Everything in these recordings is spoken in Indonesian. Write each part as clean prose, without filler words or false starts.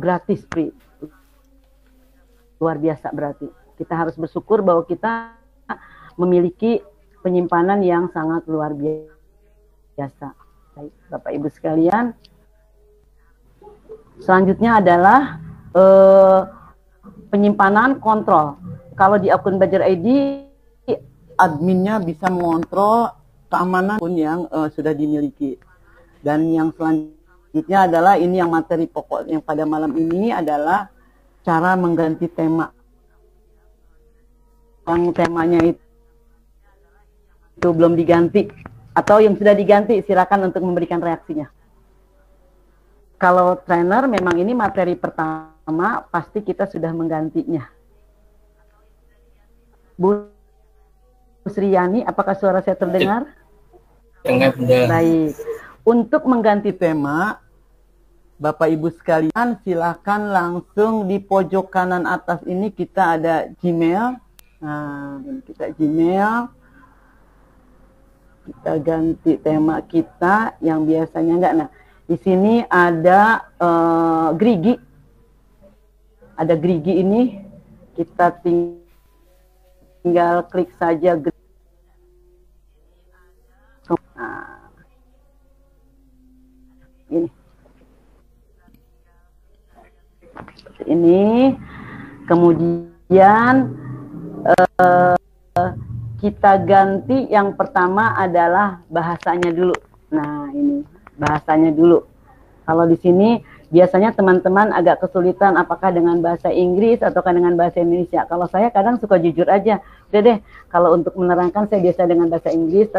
gratis, free. Luar biasa berarti. Kita harus bersyukur bahwa kita memiliki penyimpanan yang sangat luar biasa. Baik, Bapak Ibu sekalian. Selanjutnya adalah penyimpanan kontrol. Kalau di akun Belajar ID, adminnya bisa mengontrol keamanan akun yang sudah dimiliki. Dan yang selanjutnya adalah ini yang materi pokok yang pada malam ini adalah cara mengganti tema. Yang temanya itu belum diganti atau yang sudah diganti, silakan untuk memberikan reaksinya. Kalau trainer memang ini materi pertama, pasti kita sudah menggantinya. Bu Sriyani, apakah suara saya terdengar? Dengar, Bunda. Baik. Untuk mengganti tema, Bapak Ibu sekalian, silakan langsung di pojok kanan atas ini kita ada Gmail. Nah, kita Gmail. Kita ganti tema kita yang biasanya enggak. Nah, di sini ada Grigi. Ada Grigi ini. Kita tinggal klik saja. Nah, ini kemudian kita ganti yang pertama adalah bahasanya dulu. Nah, ini bahasanya dulu. Kalau di sini biasanya teman-teman agak kesulitan apakah dengan bahasa Inggris ataukah dengan bahasa Indonesia. Kalau saya kadang suka jujur aja, udah deh, kalau untuk menerangkan saya biasa dengan bahasa Inggris,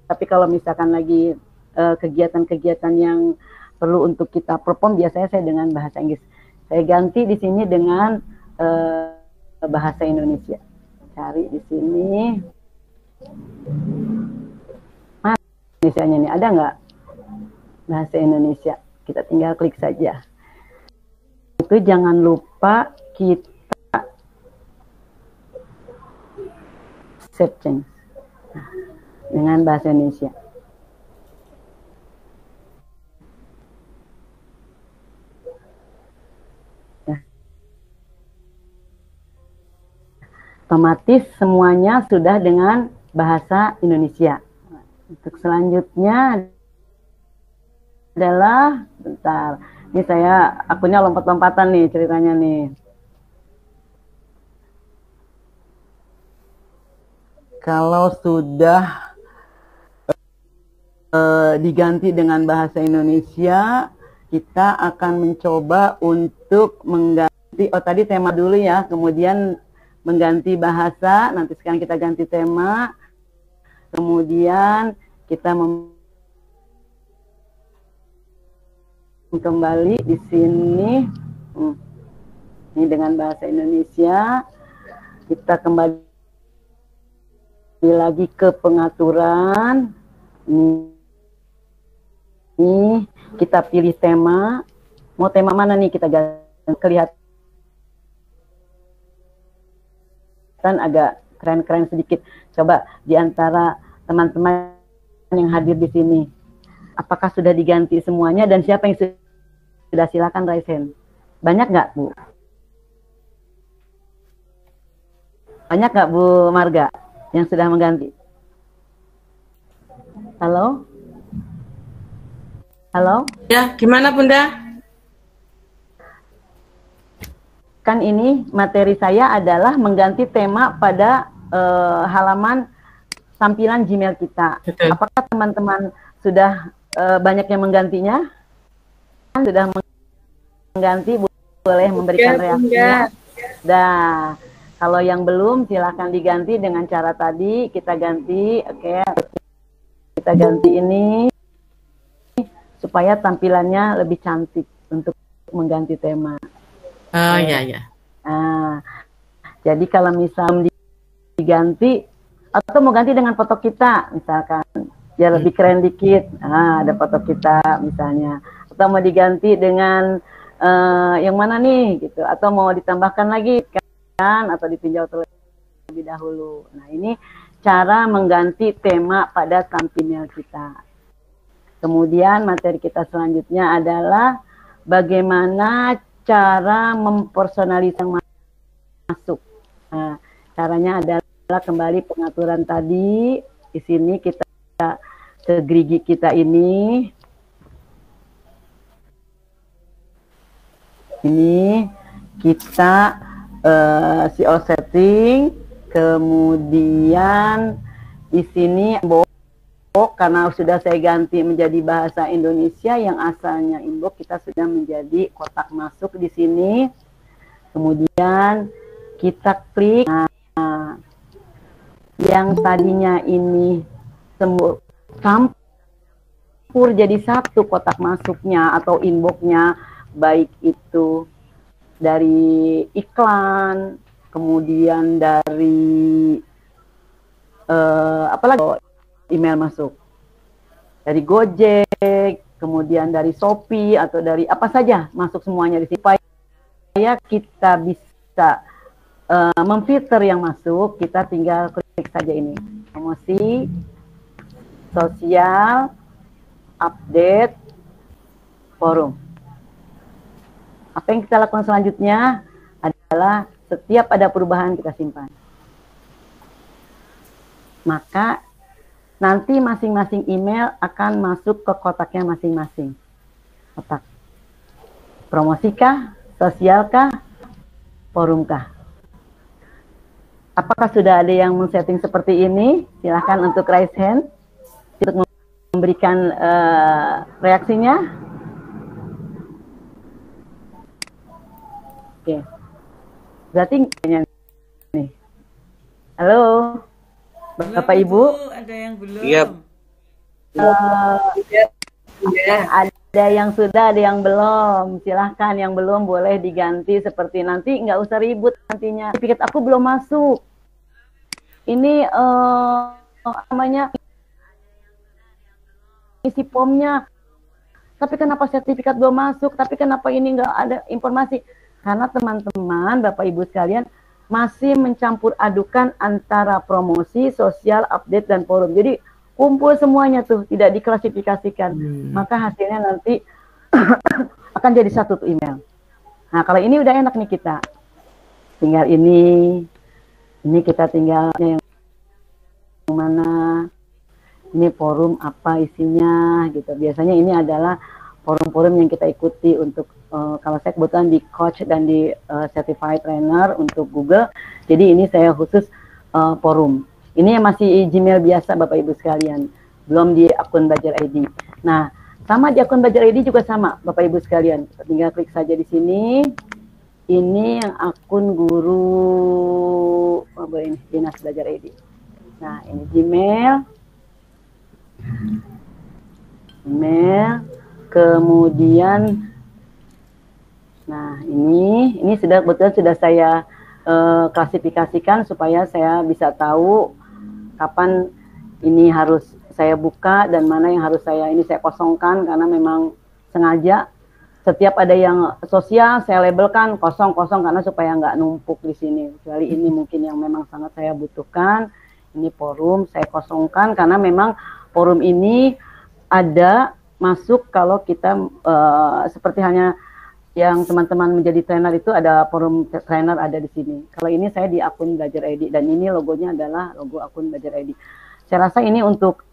tapi kalau misalkan lagi kegiatan-kegiatan yang perlu untuk kita perform, biasanya saya dengan bahasa Inggris. Saya ganti di sini dengan bahasa Indonesia. Cari di sini. Mana Indonesianya nih? Ada nggak bahasa Indonesia? Kita tinggal klik saja. Itu jangan lupa kita save change dengan bahasa Indonesia. Otomatis semuanya sudah dengan bahasa Indonesia. Untuk selanjutnya adalah, bentar, ini saya akunnya lompat-lompatan nih ceritanya nih. Kalau sudah diganti dengan bahasa Indonesia, kita akan mencoba untuk mengganti, tadi tema dulu ya, kemudian mengganti bahasa, nanti sekarang kita ganti tema, kemudian kita kembali di sini, ini dengan bahasa Indonesia, kita kembali lagi ke pengaturan, ini kita pilih tema, mau tema mana nih kita ganti, kelihatan agak keren-keren sedikit. Coba di antara teman-teman yang hadir di sini, apakah sudah diganti semuanya dan siapa yang sudah, silakan raise hand. Banyak nggak, Bu? Banyak nggak, Bu Marga, yang sudah mengganti? Halo? Halo? Ya, gimana Bunda? Kan ini materi saya adalah mengganti tema pada halaman tampilan Gmail kita. Betul. Apakah teman-teman sudah banyak yang menggantinya? Sudah mengganti, boleh memberikan reaksinya. Nah, kalau yang belum silahkan diganti dengan cara tadi. Kita ganti, oke. Kita ganti ini supaya tampilannya lebih cantik untuk mengganti tema. Oh ya ya. Nah, jadi kalau misalnya diganti atau mau ganti dengan foto kita, misalkan ya lebih keren dikit, ada foto kita misalnya, atau mau diganti dengan yang mana nih gitu, atau mau ditambahkan lagi kan, atau ditinjau terlebih dahulu. Nah, ini cara mengganti tema pada thumbnail kita. Kemudian materi kita selanjutnya adalah bagaimana cara mempersonalisasi yang masuk. Nah, caranya adalah kembali pengaturan tadi. Di sini kita ke gerigi kita ini. Ini kita all setting, kemudian di sini karena sudah saya ganti menjadi bahasa Indonesia yang asalnya inbox, kita sudah menjadi kotak masuk di sini. Kemudian kita klik. Nah, yang tadinya ini campur jadi satu kotak masuknya atau inboxnya, baik itu dari iklan, kemudian dari apalagi email masuk dari Gojek, kemudian dari Shopee atau dari apa saja, masuk semuanya di sini supaya kita bisa memfilter yang masuk. Kita tinggal klik saja ini, promosi sosial, update, forum. Apa yang kita lakukan selanjutnya adalah setiap ada perubahan kita simpan. Maka nanti masing-masing email akan masuk ke kotaknya masing-masing. Kotak promosikah, sosialkah, forumkah. Apakah sudah ada yang men-setting seperti ini? Silahkan untuk raise hand untuk memberikan reaksinya. Oke. Berarti nih. Halo. Bapak Ibu, ada yang belum? Iya. Ada yang sudah, ada yang belum. Silahkan yang belum boleh diganti seperti nanti, nggak usah ribut nantinya. Sertifikat aku belum masuk. Ini namanya isi formnya. Tapi kenapa sertifikat belum masuk? Tapi kenapa ini nggak ada informasi? Karena teman-teman, Bapak Ibu sekalian, masih mencampur adukan antara promosi, sosial, update, dan forum. Jadi kumpul semuanya tuh, tidak diklasifikasikan. Maka hasilnya nanti akan jadi satu tuh email. Nah, kalau ini udah enak nih kita. Tinggal ini kita tinggal yang mana, ini forum apa isinya gitu. Biasanya ini adalah forum-forum yang kita ikuti untuk kalau saya kebetulan di coach dan di certified trainer untuk Google. Jadi ini saya khusus forum. Ini yang masih Gmail biasa Bapak Ibu sekalian, belum di akun Belajar ID. Nah, sama di akun Belajar ID juga sama Bapak Ibu sekalian. Tinggal klik saja di sini. Ini yang akun guru ini Dinas Belajar ID. Nah, ini Gmail. Kemudian nah, ini sudah betul sudah saya klasifikasikan supaya saya bisa tahu kapan ini harus saya buka dan mana yang harus saya kosongkan, karena memang sengaja setiap ada yang sosial saya labelkan kosong-kosong karena supaya nggak numpuk di sini. Kecuali ini mungkin yang memang sangat saya butuhkan. Ini forum saya kosongkan karena memang forum ini ada masuk kalau kita seperti halnya yang teman-teman menjadi trainer itu ada forum trainer ada di sini. Kalau ini saya di akun Belajar ID dan ini logonya adalah logo akun Belajar ID. Saya rasa ini untuk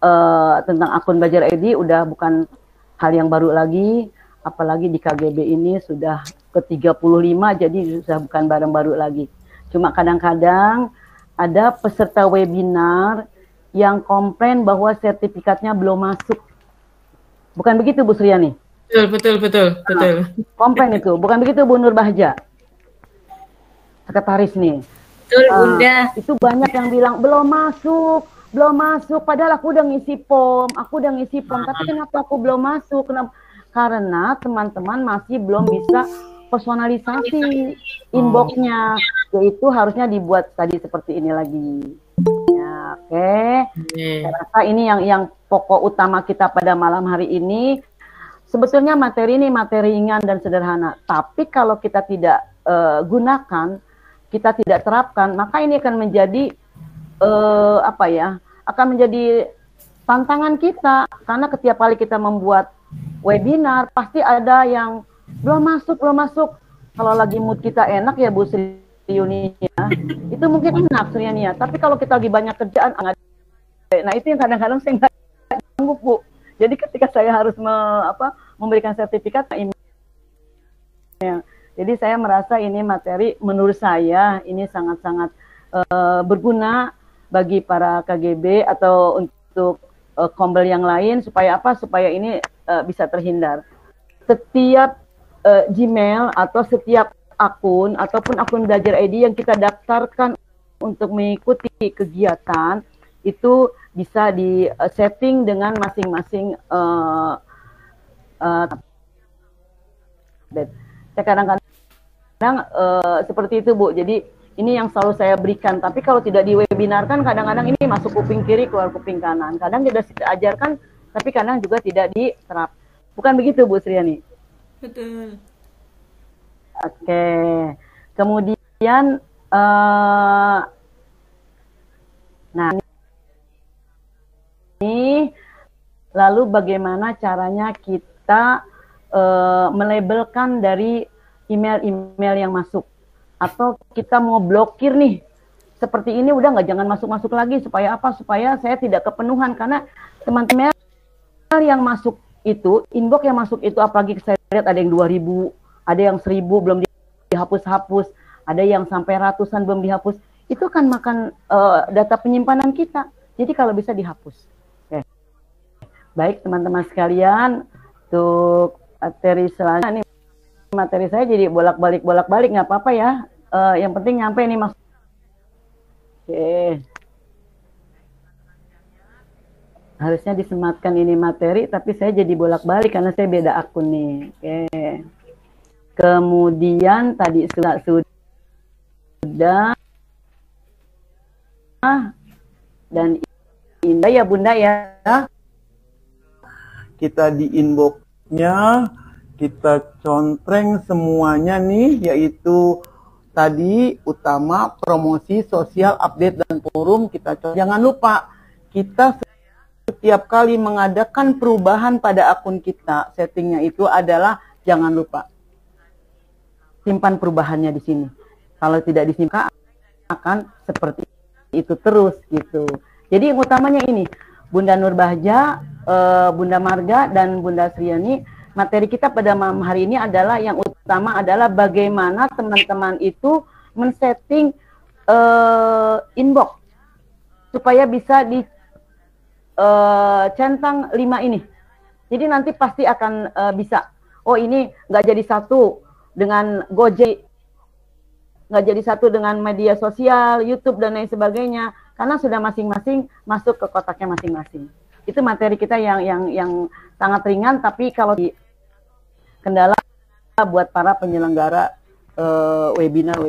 tentang akun Belajar ID udah bukan hal yang baru lagi, apalagi di KGB ini sudah ke-35 jadi sudah bukan barang baru lagi. Cuma kadang-kadang ada peserta webinar yang komplain bahwa sertifikatnya belum masuk. Bukan begitu Bu Suryani? Betul. Nah, komplain itu, bukan begitu Bu Nurbahja? Sekretaris nih. Betul, Bunda. Itu banyak yang bilang belum masuk, padahal aku udah ngisi form, tapi kenapa aku belum masuk? Kenapa? Karena teman-teman masih belum bisa personalisasi inboxnya, yaitu harusnya dibuat tadi seperti ini lagi. Ya, oke. Saya rasa ini yang pokok utama kita pada malam hari ini. Sebetulnya materi ini materi ringan dan sederhana, tapi kalau kita tidak gunakan, kita tidak terapkan, maka ini akan menjadi akan menjadi tantangan kita, karena setiap kali kita membuat webinar pasti ada yang belum masuk, kalau lagi mood kita enak ya Bu Sri Yunia, itu mungkin enak Sri Yunia. Tapi kalau kita lagi banyak kerjaan, nah itu yang kadang-kadang saya nggak sanggup Bu. Jadi ketika saya harus memberikan sertifikat, jadi saya merasa ini materi menurut saya ini sangat-sangat berguna bagi para KGB atau untuk kombel yang lain supaya apa? Supaya ini bisa terhindar. Setiap Gmail atau setiap akun ataupun akun Belajar ID yang kita daftarkan untuk mengikuti kegiatan itu bisa di setting dengan masing-masing saya kadang-kadang seperti itu Bu. Jadi ini yang selalu saya berikan. Tapi kalau tidak di webinar kan kadang-kadang ini masuk kuping kiri keluar kuping kanan. Kadang tidak diajarkan, tapi kadang juga tidak diterap. Bukan begitu Bu Sriani? Betul. Oke. Kemudian nah ini lalu bagaimana caranya kita melabelkan dari email-email yang masuk, atau kita mau blokir nih seperti ini udah nggak, jangan masuk-masuk lagi supaya apa? Supaya saya tidak kepenuhan, karena teman-teman yang masuk itu, inbox yang masuk itu, apalagi saya lihat ada yang 2000, ada yang 1000 belum dihapus-hapus, ada yang sampai ratusan belum dihapus, itu kan makan data penyimpanan kita. Jadi kalau bisa dihapus. Oke. Baik teman-teman sekalian, untuk materi selanjutnya nih, materi saya jadi bolak-balik nggak apa-apa ya. Yang penting nyampe nih Mas. Oke. Harusnya disematkan ini materi, tapi saya jadi bolak-balik karena saya beda akun nih. Oke. Kemudian tadi sudah dan Indah ya Bunda ya. Kita di inbox-nya kita contreng semuanya nih, yaitu tadi utama, promosi, sosial, update, dan forum. Jangan lupa, kita setiap kali mengadakan perubahan pada akun kita, settingnya itu adalah jangan lupa simpan perubahannya di sini. Kalau tidak disimpan akan seperti itu terus gitu. Jadi yang utamanya ini, Bunda Nurbahja, Bunda Marga, dan Bunda Sriani, materi kita pada malam hari ini adalah yang utama adalah bagaimana teman-teman itu men-setting inbox supaya bisa di centang 5 ini. Jadi nanti pasti akan bisa. Oh ini nggak jadi satu dengan Gojek, nggak jadi satu dengan media sosial, YouTube dan lain sebagainya, karena sudah masing-masing masuk ke kotaknya masing-masing. Itu materi kita yang sangat ringan, tapi kalau di kendala buat para penyelenggara webinar.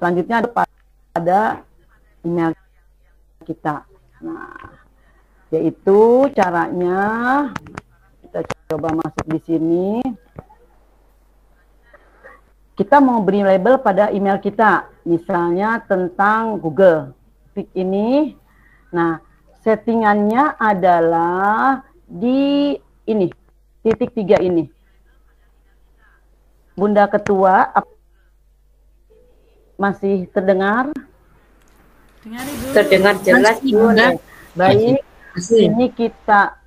Selanjutnya ada pada email kita. Nah, yaitu caranya kita coba masuk di sini. Kita mau beri label pada email kita, misalnya tentang Google. Klik ini. Nah, settingannya adalah di ini, titik 3 ini. Bunda Ketua, masih terdengar? Terdengar jelas Bunda. Baik, ini kita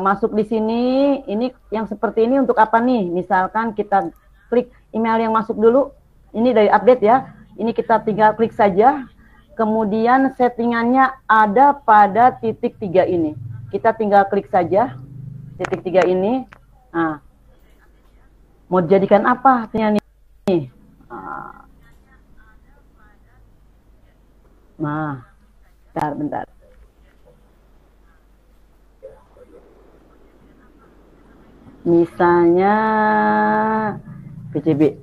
masuk di sini. Ini yang seperti ini untuk apa nih? Misalkan kita klik email yang masuk dulu. Ini dari update ya. Ini kita tinggal klik saja. Kemudian settingannya ada pada titik 3 ini. Kita tinggal klik saja titik 3 ini. Nah, mau dijadikan apa artinya nih? Nah, bentar. Misalnya PCB.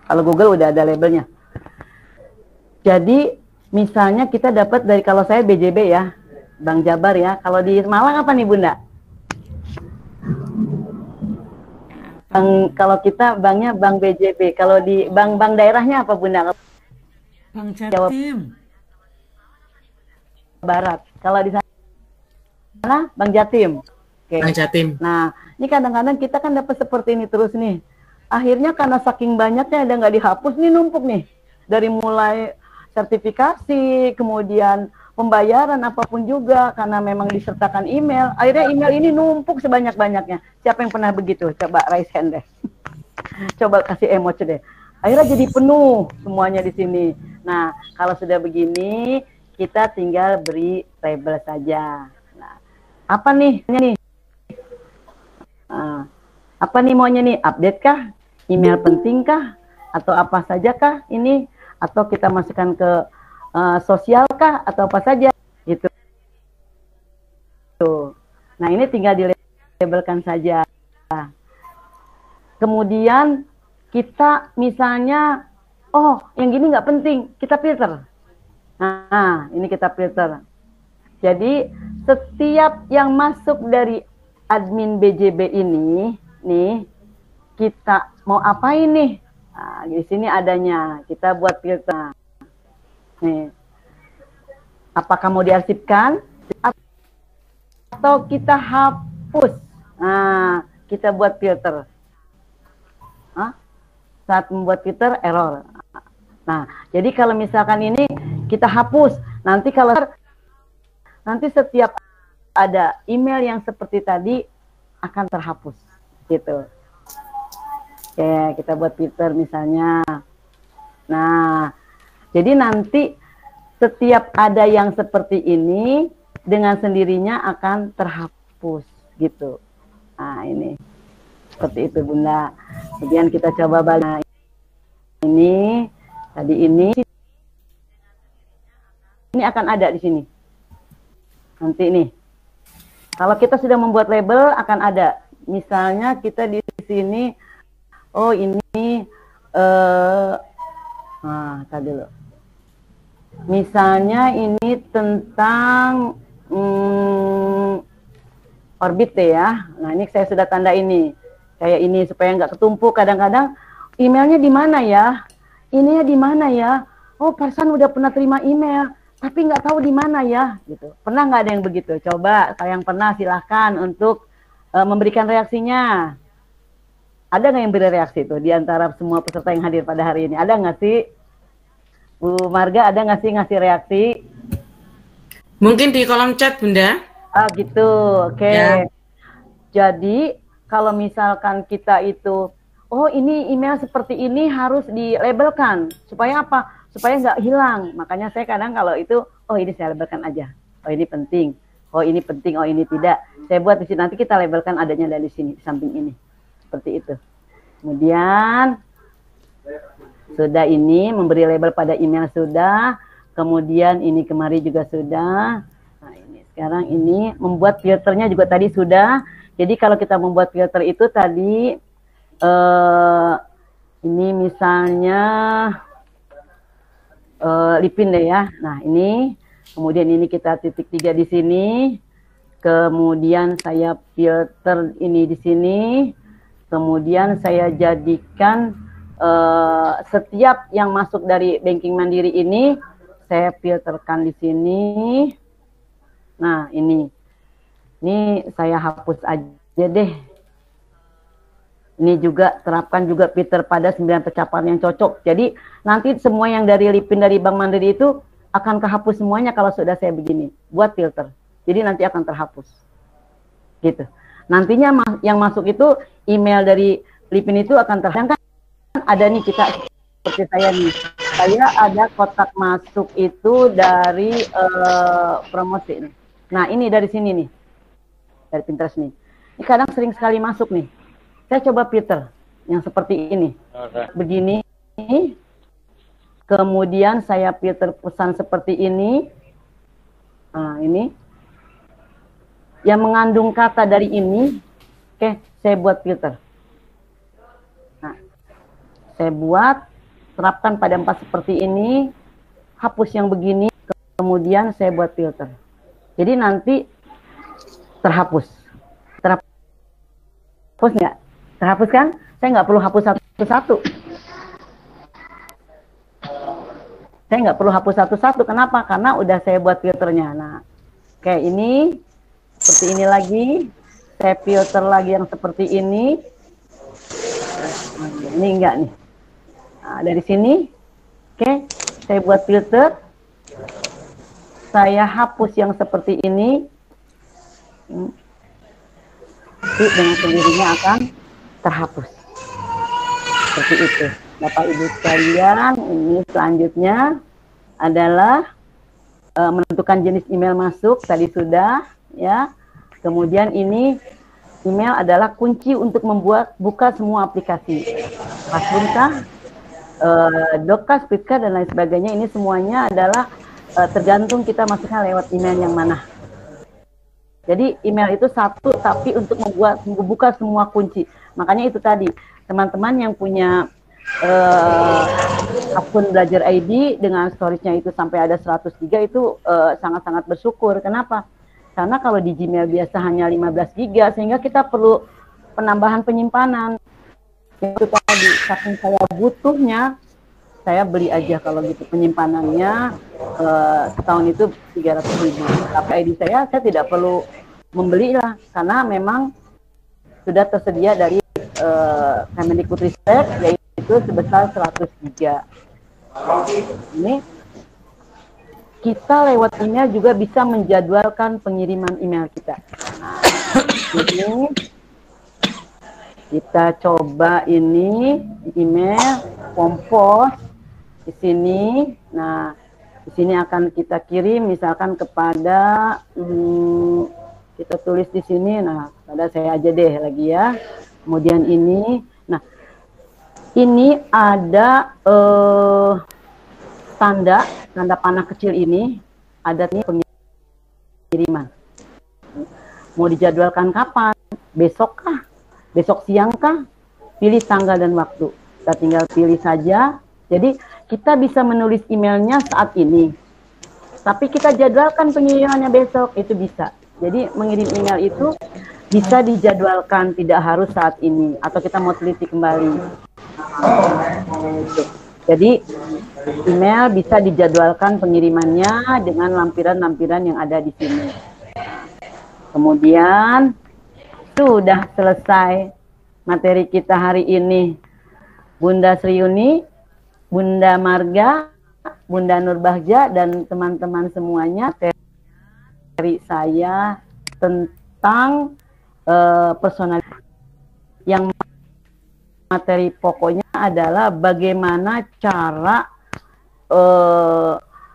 Kalau Google udah ada labelnya. Jadi misalnya kita dapat dari, kalau saya BJB ya, Bang Jabar ya. Kalau di Malang apa nih Bunda? Kalau kita banknya Bank BJB. Kalau di bank daerahnya apa Bunda? Bang Jatim. Barat. Kalau di sana Bang Jatim. Oke. Bang Jatim. Nah, ini kadang-kadang kita kan dapat seperti ini terus nih. Akhirnya karena saking banyaknya ada nggak dihapus nih, numpuk nih. Dari mulai sertifikasi, kemudian pembayaran apapun juga karena memang disertakan email. Akhirnya email ini numpuk sebanyak-banyaknya. Siapa yang pernah begitu? Coba raise hand deh. Coba kasih emoji deh. Akhirnya jadi penuh semuanya di sini. Nah, kalau sudah begini, kita tinggal beri label saja. Nah, apa nih? Nah, apa nih maunya nih? Update kah? Email penting kah? Atau apa saja kah ini? Atau kita masukkan ke sosial kah? Atau apa saja? Gitu. Nah, ini tinggal dilabelkan saja. Kemudian kita misalnya, oh yang gini nggak penting, kita filter. Nah, ini kita filter. Jadi setiap yang masuk dari admin BJB ini, nih kita mau apain nih? Nah, di sini adanya, kita buat filter. Nih, apakah mau diarsipkan atau kita hapus? Nah, kita buat filter. Saat membuat filter error. Nah, jadi kalau misalkan ini kita hapus, nanti setiap ada email yang seperti tadi akan terhapus, gitu. Oke, kita buat filter misalnya. Nah, jadi nanti setiap ada yang seperti ini dengan sendirinya akan terhapus, gitu. Nah, ini. Seperti itu Bunda. Kemudian kita coba balik ini, tadi ini akan ada di sini. Nanti ini. Kalau kita sudah membuat label akan ada. Misalnya kita di sini, oh ini, tadi loh. Misalnya ini tentang orbit ya. Nah ini saya sudah tanda ini. Kayak ini supaya nggak ketumpuk. Kadang-kadang emailnya di mana ya? Ininya di mana ya? Oh, Parsan udah pernah terima email, tapi nggak tahu di mana ya? Gitu. Pernah nggak ada yang begitu? Coba, yang pernah silahkan untuk memberikan reaksinya. Ada nggak yang beri reaksi tuh di antara semua peserta yang hadir pada hari ini? Ada nggak sih? Bu Marga, ada nggak sih ngasih reaksi? Mungkin di kolom chat, Bunda. Ah, gitu. Oke. Ya. Jadi kalau misalkan kita itu, oh ini email seperti ini harus dilabelkan. Supaya apa? Supaya nggak hilang. Makanya saya kadang kalau itu, oh ini saya labelkan aja. Oh ini penting. Oh ini penting. Oh ini tidak. Saya buat di sini. Nanti kita labelkan adanya dari sini, di samping ini. Seperti itu. Kemudian, sudah ini, memberi label pada email sudah. Kemudian ini kemari juga sudah. Nah ini sekarang ini, membuat filternya juga tadi sudah. Jadi kalau kita membuat filter itu tadi, ini misalnya Lipin deh ya. Nah ini, kemudian ini kita titik 3 di sini, kemudian saya filter ini di sini, kemudian saya jadikan setiap yang masuk dari banking mandiri ini, saya filterkan di sini. Nah ini saya hapus aja deh. Ini juga terapkan juga filter pada 9 pencapaian yang cocok. Jadi nanti semua yang dari Lipin dari Bank Mandiri itu akan kehapus semuanya kalau sudah saya begini. Buat filter. Jadi nanti akan terhapus. Gitu. Nantinya yang masuk itu email dari Lipin itu akan terhapus. Kan ada nih kita seperti saya nih. Saya ada kotak masuk itu dari promosi nih. Nah ini dari sini nih. Dari Pinterest nih. Ini kadang sering sekali masuk nih. Saya coba filter yang seperti ini. Begini. Kemudian saya filter pesan seperti ini. Nah, ini. Yang mengandung kata dari ini. Oke, saya buat filter. Nah, saya buat. Terapkan pada 4 seperti ini. Hapus yang begini. Kemudian saya buat filter. Jadi nanti terhapus. Terhapus nggak? Terhapus kan? Saya nggak perlu hapus satu-satu. Saya nggak perlu hapus satu-satu. Kenapa? Karena udah saya buat filternya. Nah, kayak ini. Seperti ini lagi. saya filter lagi yang seperti ini. Ini enggak nih. Nah, dari sini, oke, saya buat filter. Saya hapus yang seperti ini. Nanti dengan sendirinya akan terhapus. Seperti itu. Bapak Ibu sekalian, ini selanjutnya adalah menentukan jenis email masuk. Tadi sudah, ya. Kemudian ini email adalah kunci untuk buka semua aplikasi. Classroom kah, Doka, Splitcard, dan lain sebagainya. Ini semuanya adalah tergantung kita masuknya lewat email yang mana. Jadi email itu satu, tapi untuk membuka semua kunci. Makanya itu tadi, teman-teman yang punya akun Belajar ID dengan storage-nya itu sampai ada 100 GB itu sangat-sangat bersyukur. Kenapa? Karena kalau di Gmail biasa hanya 15 GB, sehingga kita perlu penambahan penyimpanan. Itu tadi, saking saya butuhnya, saya beli aja kalau gitu penyimpanannya setahun itu 300.000. Tapi ID saya tidak perlu membeli lah, karena memang sudah tersedia dari Kemendikbudristek, yaitu sebesar 100 GB. Ini kita lewat email juga bisa menjadwalkan pengiriman email kita. Nah, ini kita coba ini email Kompos di sini. Nah, di sini akan kita kirim misalkan kepada kita tulis di sini. Nah, pada saya aja deh lagi ya. Kemudian ini, nah ini ada tanda panah kecil ini, ada nih pengiriman. Mau dijadwalkan kapan? Besok kah? Besok siang kah? Pilih tanggal dan waktu. Kita tinggal pilih saja. Jadi kita bisa menulis emailnya saat ini. Tapi kita jadwalkan pengirimannya besok, itu bisa. Jadi mengirim email itu bisa dijadwalkan, tidak harus saat ini. Atau kita mau teliti kembali. Jadi email bisa dijadwalkan pengirimannya dengan lampiran-lampiran yang ada di sini. Kemudian sudah selesai materi kita hari ini. Bunda Sriuni, Bunda Marga, Bunda Nurbahja, dan teman-teman semuanya, materi saya tentang personalitas. Yang materi pokoknya adalah bagaimana cara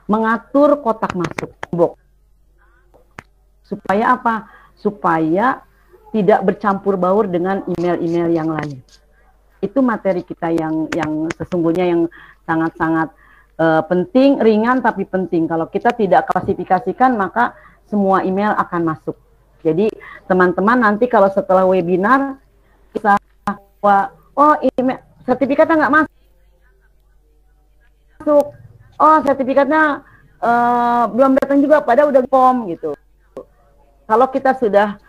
mengatur kotak masuk box. Supaya apa? Supaya tidak bercampur baur dengan email-email yang lain. Itu materi kita yang sesungguhnya yang sangat-sangat penting, ringan tapi penting. Kalau kita tidak klasifikasikan, maka semua email akan masuk. Jadi teman-teman nanti kalau setelah webinar bisa, oh email sertifikatnya nggak masuk, oh sertifikatnya belum datang juga, padahal udah form gitu. Kalau kita sudah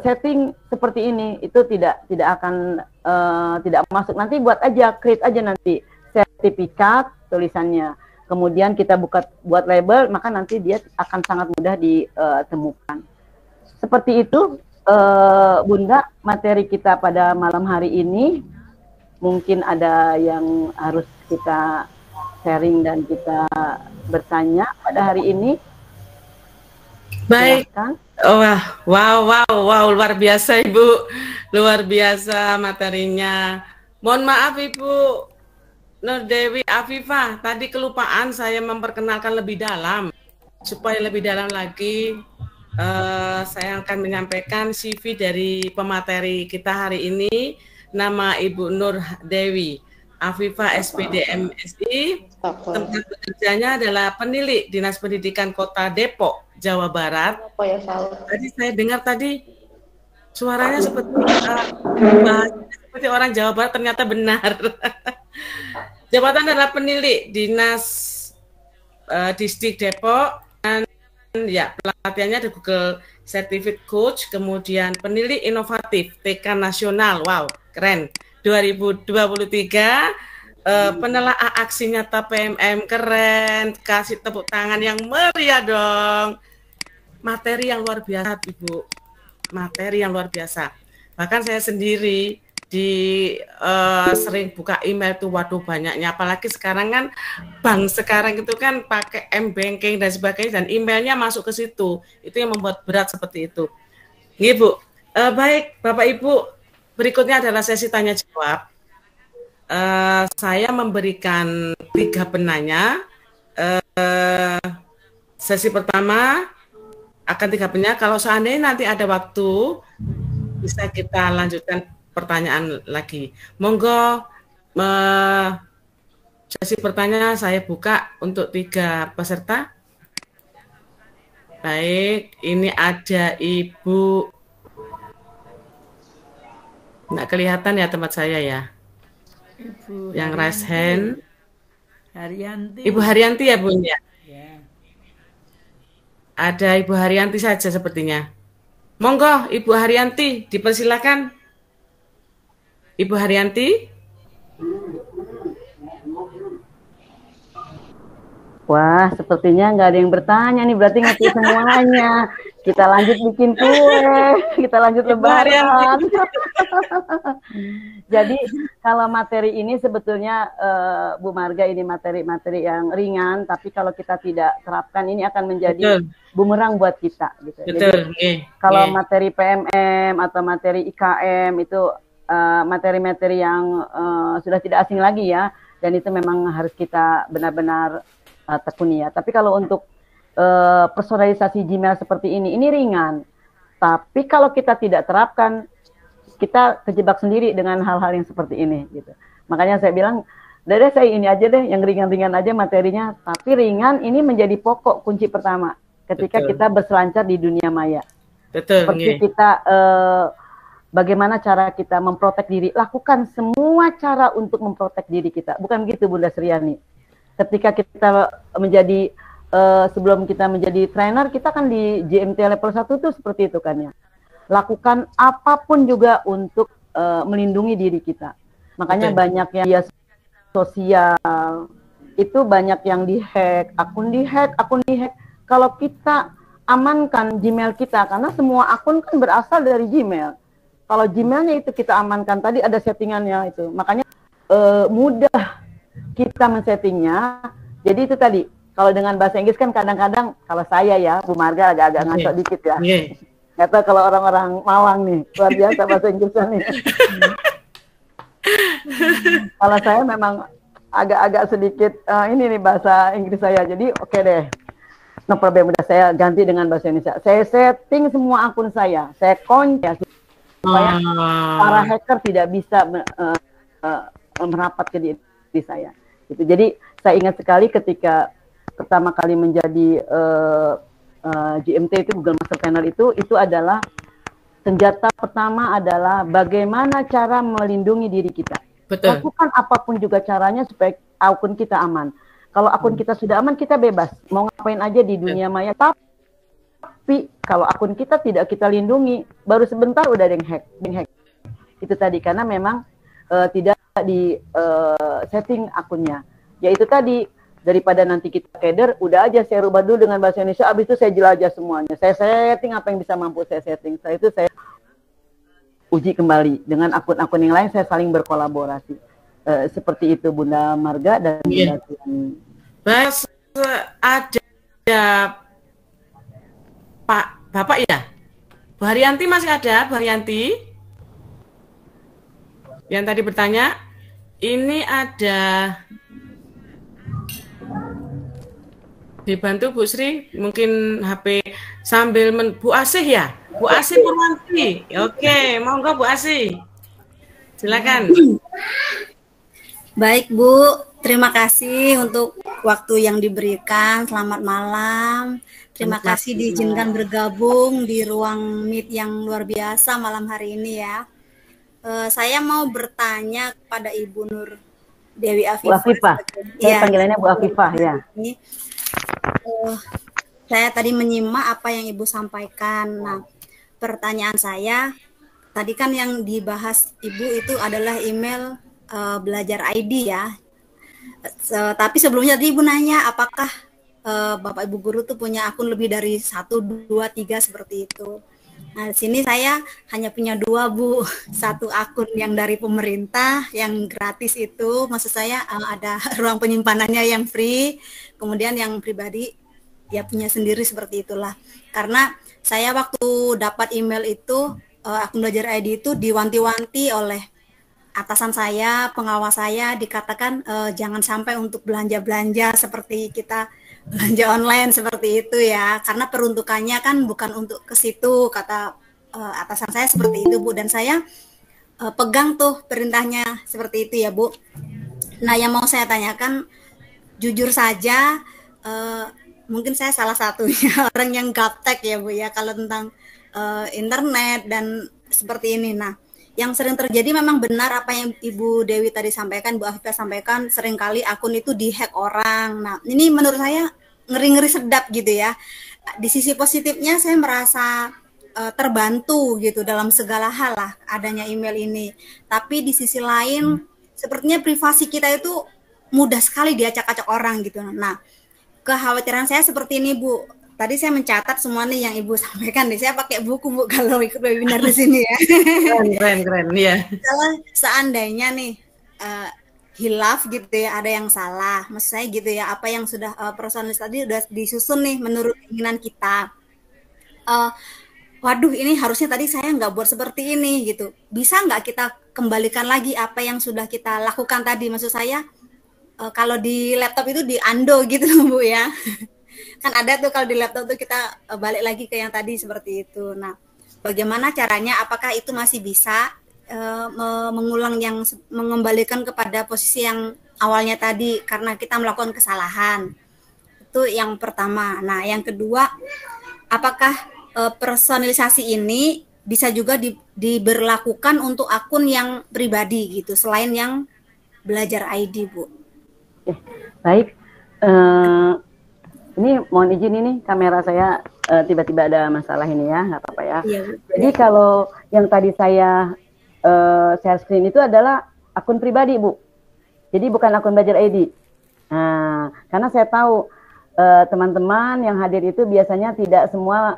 setting seperti ini, itu tidak akan tidak masuk. Nanti buat aja, create aja nanti sertifikat tulisannya. Kemudian kita buat label, maka nanti dia akan sangat mudah ditemukan. Seperti itu, Bunda, materi kita pada malam hari ini. Mungkin ada yang harus kita sharing dan kita bertanya pada hari ini. Baik. Silahkan. Wow, luar biasa Ibu. Luar biasa materinya. Mohon maaf Ibu Nur Dewi Afifah, tadi kelupaan saya memperkenalkan lebih dalam. Supaya lebih dalam lagi, saya akan menyampaikan CV dari pemateri kita hari ini. Nama Ibu Nur Dewi Afifah, SPD MSI. Tempat bekerjanya adalah penilik Dinas Pendidikan Kota Depok, Jawa Barat. Tadi saya dengar tadi suaranya seperti seperti orang Jawa Barat, ternyata benar. Jabatan adalah penilik Dinas Distrik Depok, dan ya pelatihannya ada Google Certificate Coach, kemudian penilik inovatif TK Nasional. Wow, keren. 2023 penelaah aksi nyata PMM, keren. Kasih tepuk tangan yang meriah dong. Materi yang luar biasa Ibu. materi yang luar biasa. Bahkan saya sendiri sering buka email tuh, waduh banyaknya, apalagi sekarang kan bank sekarang itu kan pakai m-banking dan sebagainya, dan emailnya masuk ke situ, itu yang membuat berat seperti itu. Ibu, baik Bapak Ibu, berikutnya adalah sesi tanya jawab. Saya memberikan 3 penanya. Sesi pertama akan 3 penanya. Kalau seandainya nanti ada waktu, bisa kita lanjutkan pertanyaan lagi. Monggo, sesi pertanyaan saya buka untuk 3 peserta. Baik, ini ada Ibu, nggak kelihatan ya tempat saya ya, Ibu yang raise hand. Haryanti. Ibu Haryanti ya Bun ya? Ya. Ada Ibu Haryanti saja sepertinya. Monggo Ibu Haryanti, dipersilakan. Ibu Haryanti. Wah, sepertinya nggak ada yang bertanya nih, berarti ngerti semuanya. Kita lanjut bikin kue, kita lanjut lebaran. Jadi kalau materi ini sebetulnya Bu Marga, ini materi-materi yang ringan, tapi kalau kita tidak terapkan ini akan menjadi bumerang buat kita. Gitu. Betul. Jadi kalau materi PMM atau materi IKM itu materi-materi yang sudah tidak asing lagi ya, dan itu memang harus kita benar-benar tekuni ya. Tapi kalau untuk personalisasi Gmail seperti ini ringan. Tapi kalau kita tidak terapkan, kita kejebak sendiri dengan hal-hal yang seperti ini gitu. Makanya saya bilang, dari saya ini aja deh, yang ringan-ringan aja materinya. Tapi ringan ini menjadi pokok kunci pertama ketika kita berselancar di dunia maya. Betul. Seperti kita bagaimana cara kita memprotek diri, lakukan semua cara untuk memprotek diri kita. Bukan begitu Bunda Sriani? Ketika kita menjadi sebelum kita menjadi trainer, kita kan di GMT level 1 tuh seperti itu kan ya. Lakukan apapun juga untuk melindungi diri kita. Makanya banyak yang dia sosial itu banyak yang dihack, akun dihack. Kalau kita amankan Gmail kita, karena semua akun kan berasal dari Gmail. Kalau Gmailnya itu kita amankan, tadi ada settingannya itu, makanya mudah kita men-settingnya. Jadi itu tadi, kalau dengan bahasa Inggris kan kadang-kadang, kalau saya ya, Bu Marga agak-agak ngaco dikit ya. Nggak tahu kalau orang-orang Malang nih, luar biasa bahasa Inggrisnya nih. Kalau saya memang agak-agak sedikit, ini nih bahasa Inggris saya, jadi oke deh. No problem, udah saya ganti dengan bahasa Indonesia. Saya setting semua akun saya kunci supaya para hacker tidak bisa merapat ke diri saya. Gitu. Jadi saya ingat sekali ketika pertama kali menjadi GMT itu, Google Master Planner itu adalah senjata pertama adalah bagaimana cara melindungi diri kita. Betul. Lakukan apapun juga caranya supaya akun kita aman. Kalau akun kita sudah aman, kita bebas mau ngapain aja di dunia maya. Tapi kalau akun kita tidak kita lindungi, baru sebentar udah ada yang hack. Itu tadi karena memang tidak di setting akunnya. Yaitu tadi, daripada nanti kita keder, udah aja saya rubah dulu dengan bahasa Indonesia, abis itu saya jelajah semuanya. Saya setting apa yang bisa mampu saya setting. Setelah itu saya uji kembali dengan akun-akun yang lain, saya saling berkolaborasi. Seperti itu Bunda Marga dan Bunda Tiani. Baik, ada Pak Bapak ya? Bu Haryanti masih ada, Bu Haryanti? Yang tadi bertanya, ini ada dibantu Bu Sri, mungkin HP sambil Bu Asih ya? Bu Asih Purwanti. Oke, monggo Bu Asih. Silakan. Baik Bu, terima kasih untuk waktu yang diberikan. Selamat malam. Terima kasih diizinkan bergabung di ruang meet yang luar biasa malam hari ini ya. Saya mau bertanya kepada Ibu Nur Dewi Afifah. Bu Afifah. Saya panggilannya Bu Afifah ya. Saya tadi menyimak apa yang Ibu sampaikan. Nah, pertanyaan saya tadi kan yang dibahas Ibu itu adalah email belajar ID ya. Tapi sebelumnya tadi Ibu nanya apakah Bapak Ibu guru tuh punya akun lebih dari 1, 2, 3 seperti itu. Nah, di sini saya hanya punya dua, Bu. Satu akun yang dari pemerintah, yang gratis itu, maksud saya ada ruang penyimpanannya yang free, kemudian yang pribadi ya punya sendiri seperti itulah. Karena saya waktu dapat email itu, akun Belajar ID itu diwanti-wanti oleh atasan saya, pengawas saya, dikatakan jangan sampai untuk belanja-belanja seperti kita belanja online seperti itu ya, karena peruntukannya kan bukan untuk ke situ, kata atasan saya seperti itu, Bu, dan saya pegang tuh perintahnya seperti itu ya, Bu. Nah, yang mau saya tanyakan, jujur saja mungkin saya salah satunya orang yang gaptek ya, Bu ya, kalau tentang internet dan seperti ini. Nah, yang sering terjadi memang benar apa yang Ibu Dewi tadi sampaikan, Bu Afifah sampaikan, seringkali akun itu dihack orang. Nah, ini menurut saya ngeri-ngeri sedap gitu ya. Di sisi positifnya saya merasa terbantu gitu dalam segala hal lah adanya email ini. Tapi di sisi lain sepertinya privasi kita itu mudah sekali diacak-acak orang gitu. Nah, kekhawatiran saya seperti ini, Bu. Tadi saya mencatat semua nih yang Ibu sampaikan nih. Saya pakai buku, Bu, kalau ikut webinar di sini ya. Keren, ya. Kalau seandainya nih hilaf gitu ya, ada yang salah, maksud saya gitu ya, apa yang sudah personalis tadi udah disusun nih menurut keinginan kita. Waduh, ini harusnya tadi saya nggak buat seperti ini gitu. Bisa nggak kita kembalikan lagi apa yang sudah kita lakukan tadi? Maksud saya kalau di laptop itu di undo gitu Bu ya. Kan ada tuh kalau di laptop tuh kita balik lagi ke yang tadi seperti itu. Nah, bagaimana caranya? Apakah itu masih bisa mengulang yang mengembalikan kepada posisi yang awalnya tadi karena kita melakukan kesalahan? Itu yang pertama. Nah, yang kedua, apakah personalisasi ini bisa juga diberlakukan untuk akun yang pribadi gitu selain yang Belajar ID, Bu? Baik. Ini mohon izin ini kamera saya tiba-tiba ada masalah ini ya, nggak apa-apa ya. Iya, jadi kalau yang tadi saya share screen itu adalah akun pribadi, Bu. Jadi bukan akun Belajar ID. Nah, karena saya tahu teman-teman yang hadir itu biasanya tidak semua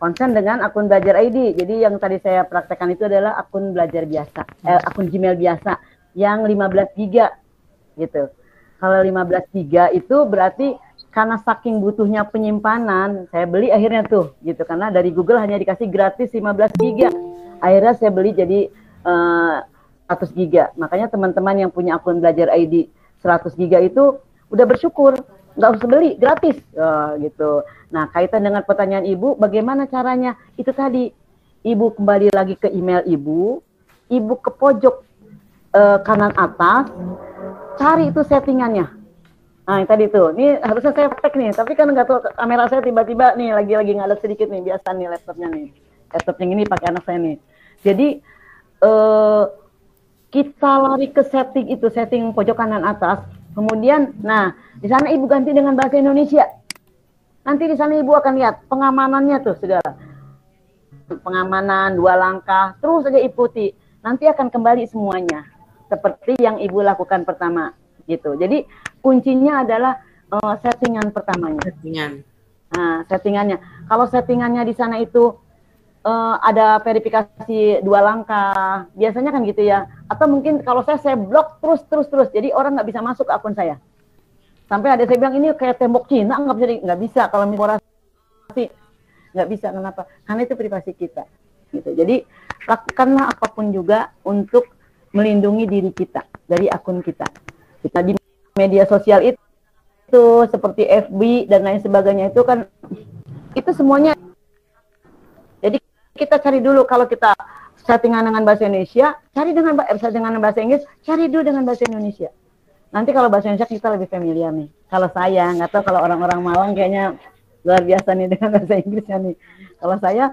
konsen dengan akun Belajar ID. Jadi yang tadi saya praktekkan itu adalah akun belajar biasa, akun Gmail biasa yang 15 GB gitu. Kalau 15 GB itu berarti karena saking butuhnya penyimpanan, saya beli akhirnya tuh gitu, karena dari Google hanya dikasih gratis 15 GB. Akhirnya saya beli jadi 100 GB. Makanya teman-teman yang punya akun Belajar ID 100 GB itu udah bersyukur, nggak usah beli, gratis gitu. Nah, kaitan dengan pertanyaan Ibu, bagaimana caranya? Itu tadi, Ibu kembali lagi ke email Ibu ke pojok kanan atas, cari itu settingannya. Nah, yang tadi tuh, ini harusnya saya praktek nih, tapi kan nggak tahu kamera saya tiba-tiba nih lagi ngadet sedikit nih, biasa nih laptopnya nih, laptop yang ini pakai anak saya nih. Jadi kita lari ke setting pojok kanan atas, kemudian, nah di sana Ibu ganti dengan bahasa Indonesia. Nanti di sana Ibu akan lihat pengamanannya tuh, saudara. Pengamanan 2 langkah, terus saja ikuti. Nanti akan kembali semuanya seperti yang Ibu lakukan pertama gitu. Jadi kuncinya adalah settingan pertamanya. Nah, settingannya. Kalau settingannya di sana itu ada verifikasi 2 langkah, biasanya kan gitu ya. Atau mungkin kalau saya blok terus. Jadi orang nggak bisa masuk ke akun saya. Sampai ada saya bilang ini kayak tembok Cina, nggak bisa kalau korporasi nggak bisa. Kenapa? Karena itu privasi kita. Gitu. Jadi lakukanlah apapun juga untuk melindungi diri kita dari akun kita. Kita di media sosial itu seperti FB dan lain sebagainya itu kan itu semuanya. Jadi kita cari dulu, kalau kita settingan dengan bahasa Indonesia, cari dengan bahasa Inggris, cari dulu dengan bahasa Indonesia. Nanti kalau bahasa Indonesia kita lebih familiar nih. Kalau saya nggak tahu, kalau orang-orang Malang kayaknya luar biasa nih dengan bahasa Inggrisnya nih. Kalau saya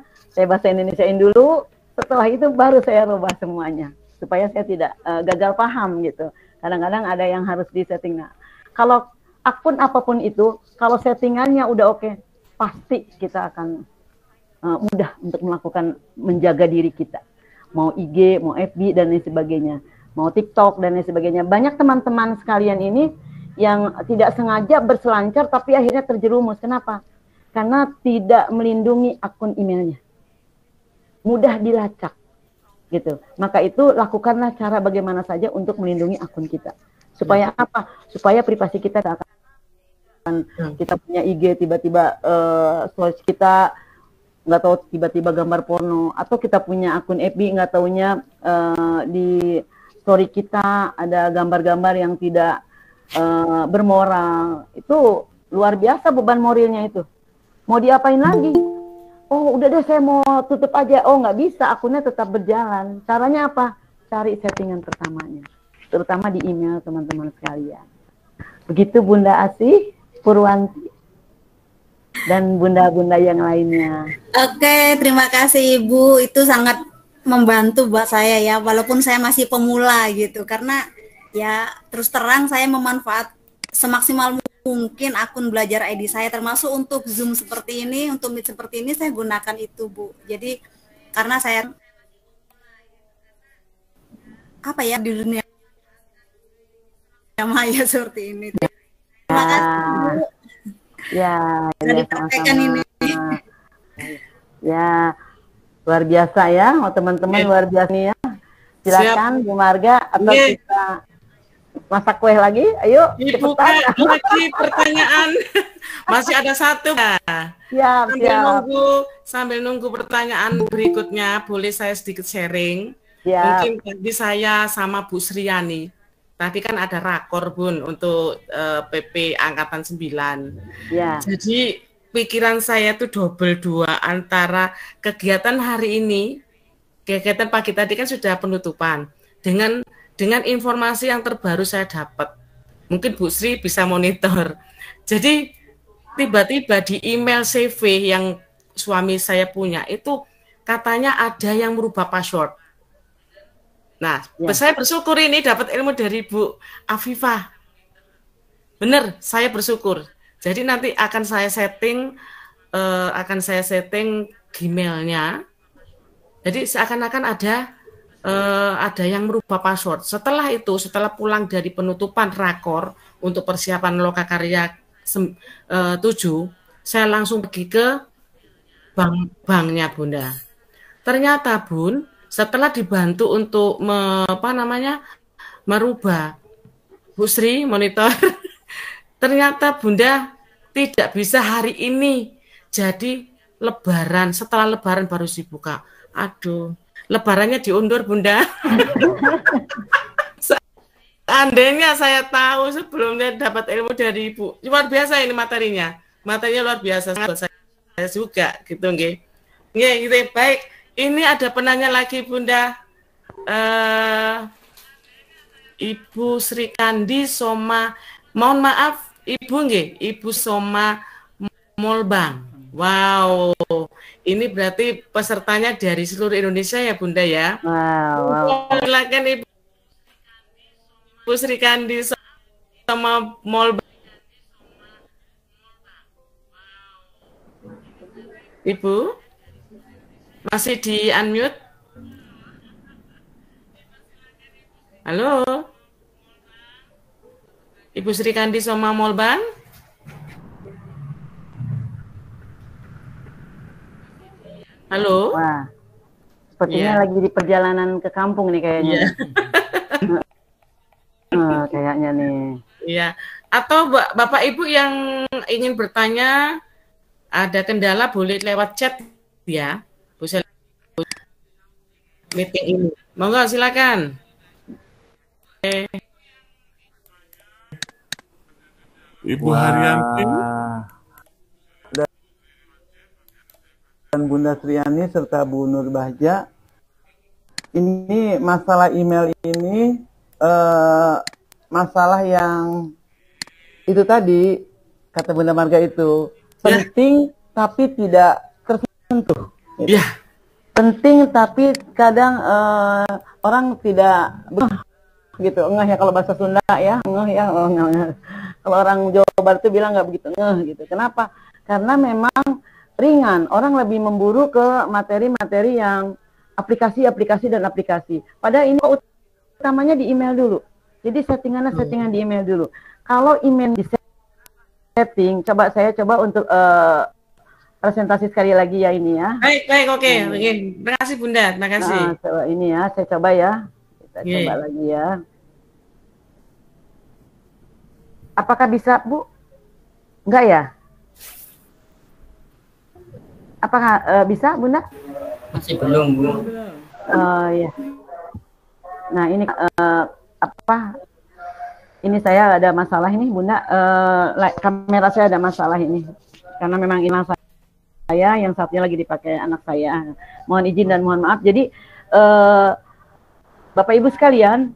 bahasa Indonesiain dulu, setelah itu baru saya rubah semuanya supaya saya tidak gagal paham gitu. Kadang-kadang ada yang harus disetting. Nah, kalau akun apapun itu, kalau settingannya udah oke, pasti kita akan mudah untuk melakukan menjaga diri kita. Mau IG, mau FB dan lain sebagainya, mau TikTok dan lain sebagainya. Banyak teman-teman sekalian ini yang tidak sengaja berselancar tapi akhirnya terjerumus. Kenapa? karena tidak melindungi akun emailnya. Mudah dilacak gitu. Maka itu lakukanlah cara bagaimana saja untuk melindungi akun kita. Supaya apa? Supaya privasi kita tidak akan kita punya IG tiba-tiba storage kita nggak tahu tiba-tiba gambar porno, atau kita punya akun FB nggak taunya di story kita ada gambar-gambar yang tidak bermoral. Itu luar biasa beban moralnya itu. Mau diapain lagi? Oh udah deh saya mau tutup aja. Oh nggak bisa, akunnya tetap berjalan. Caranya apa? Cari settingan pertamanya, terutama di email teman-teman sekalian. Begitu Bunda Asih, Purwanti, dan bunda-bunda yang lainnya. Oke, terima kasih Ibu. Itu sangat membantu buat saya ya, walaupun saya masih pemula gitu. Karena ya terus terang saya memanfaat semaksimal mungkin akun belajar ID saya, termasuk untuk Zoom seperti ini, untuk Meet seperti ini saya gunakan itu Bu. Jadi karena saya apa ya di dunia maya seperti ini. Terima kasih Bu. Ya, dipraktekkan ini. Ya, luar biasa ya, teman-teman luar biasa nih ya. Silakan Bu Marga, atau kita masak kue lagi? Ayo, dibuka lagi pertanyaan. Masih ada satu. Siap, sambil nunggu pertanyaan berikutnya, boleh saya sedikit sharing? Siap. Mungkin tadi saya sama Bu Sriani. Tadi kan ada rakor Bun untuk PP Angkatan 9. Ya. Jadi pikiran saya tuh double dua antara kegiatan hari ini, kegiatan pagi tadi kan sudah penutupan. Dengan informasi yang terbaru saya dapat. Mungkin Bu Sri bisa monitor. Jadi tiba-tiba di email CV yang suami saya punya itu katanya ada yang merubah password. Nah, saya bersyukur ini dapat ilmu dari Bu Afifah. Benar, saya bersyukur. Jadi nanti akan saya setting Gmail-nya. Jadi seakan-akan ada yang merubah password. Setelah itu, setelah pulang dari penutupan rakor untuk persiapan Lokakarya 7, saya langsung pergi ke banknya Bunda. Ternyata Bun, setelah dibantu untuk merubah Bu Sri monitor, ternyata Bunda tidak bisa hari ini. Jadi Lebaran, setelah Lebaran baru dibuka. Aduh, Lebarannya diundur Bunda. Seandainya saya tahu sebelumnya dapat ilmu dari Ibu, luar biasa ini materinya. Materinya luar biasa buat saya juga gitu nggih. Nggih, gitu. Baik. Ini ada penanya lagi Bunda, Ibu Sri Kandi Soma, mohon maaf Ibu nggih, Ibu Soma Molbang. Wow, ini berarti pesertanya dari seluruh Indonesia ya Bunda ya. Wow. Silakan Ibu Sri Kandi Soma Molbang. Ibu masih di unmute? Halo? Ibu Sri Kandi Soma Molbang? Halo? Wah, sepertinya lagi di perjalanan ke kampung nih kayaknya. Kayaknya nih. Iya. Atau Bapak Ibu yang ingin bertanya, ada kendala boleh lewat chat ya. Bisa meeting ini. Monggo silakan. Ibu Haryanti dan Bunda Sriani serta Bu Nur Bahja. Ini masalah email ini masalah yang itu tadi kata Bunda Marga itu penting tapi tidak tersentuh. Iya. Penting tapi kadang orang tidak gitu, ngeh ya kalau bahasa Sunda ya, ngeh ya. Kalau orang Jawa Barat itu bilang nggak begitu ngeh gitu. Kenapa? Karena memang ringan. Orang lebih memburu ke materi-materi yang aplikasi dan aplikasi. Padahal ini utamanya di email dulu. Jadi settingan di email dulu. Kalau email di setting, saya coba untuk presentasi sekali lagi ya ini ya. Baik, baik, oke. Terima kasih Bunda, terima kasih. Nah, coba ini ya, saya coba ya. Kita Oke. coba lagi ya. Apakah bisa, Bu? Enggak ya? Apakah bisa, Bunda? Masih belum, Bu. Ya. Nah, ini ini saya ada masalah ini, Bunda. Kamera saya ada masalah ini. Karena memang ini saya yang satunya lagi dipakai anak saya. Mohon izin dan mohon maaf. Jadi Bapak Ibu sekalian,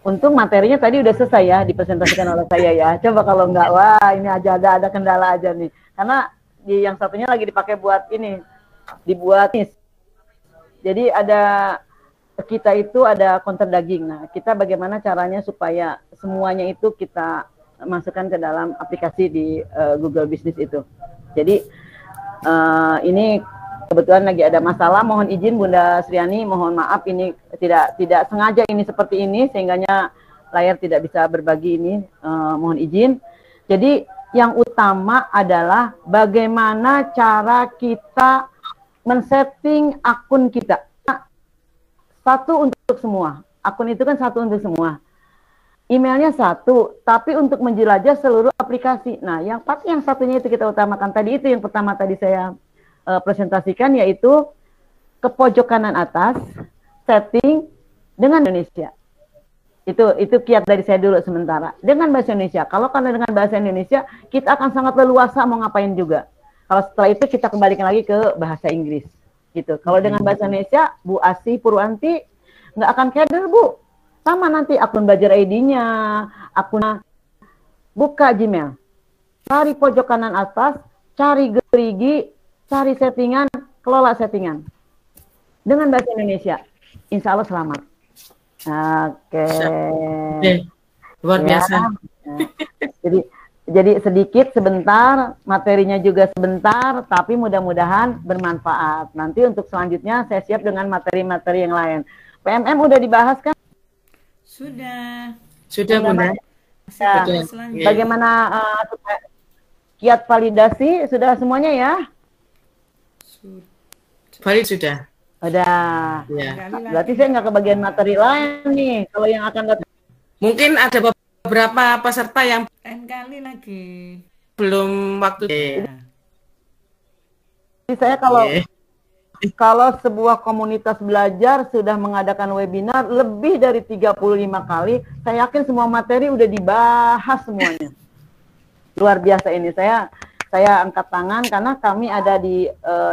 untung materinya tadi udah selesai ya dipresentasikan oleh saya ya. Coba kalau enggak, wah ini aja ada kendala aja nih. Karena yang satunya lagi dipakai buat ini, dibuat nih. Jadi kita itu ada konter daging. Nah, kita bagaimana caranya supaya semuanya itu kita masukkan ke dalam aplikasi di Google Business itu. Jadi ini kebetulan lagi ada masalah. Mohon izin Bunda Sriani, mohon maaf ini tidak sengaja ini seperti ini sehingganya layar tidak bisa berbagi ini. Mohon izin. Jadi yang utama adalah bagaimana cara kita men-setting akun kita. Satu untuk semua. Akun itu kan satu untuk semua. Emailnya satu, tapi untuk menjelajah seluruh aplikasi. Nah, yang satunya itu kita utamakan tadi itu yang pertama tadi saya presentasikan, yaitu ke pojok kanan atas, setting dengan Indonesia. Itu kiat dari saya dulu sementara. Dengan bahasa Indonesia. Kalau karena dengan bahasa Indonesia, kita akan sangat leluasa mau ngapain juga. Kalau setelah itu kita kembalikan lagi ke bahasa Inggris. Gitu. Kalau dengan bahasa Indonesia, Bu Asih Purwanti nggak akan keder, Bu. Sama nanti akun belajar ID-nya, akun buka Gmail. Cari pojok kanan atas, cari gerigi, cari settingan, kelola settingan. Dengan bahasa Indonesia. Insya Allah selamat. Oke. Luar biasa. Jadi sedikit sebentar, materinya juga sebentar, tapi mudah-mudahan bermanfaat. Nanti untuk selanjutnya saya siap dengan materi-materi yang lain. PMM udah dibahas kan? Sudah. Sudah, Bunda. Ya. Bagaimana kiat validasi? Sudah semuanya ya? Valid sudah. Udah. Ya. Berarti saya nggak kebagian materi lain nih. Kalau yang akan datang. Mungkin ada beberapa peserta yang Lain kali lagi. belum waktu. Jadi saya kalau sebuah komunitas belajar sudah mengadakan webinar lebih dari 35 kali, saya yakin semua materi udah dibahas semuanya. Luar biasa ini. Saya angkat tangan karena kami ada di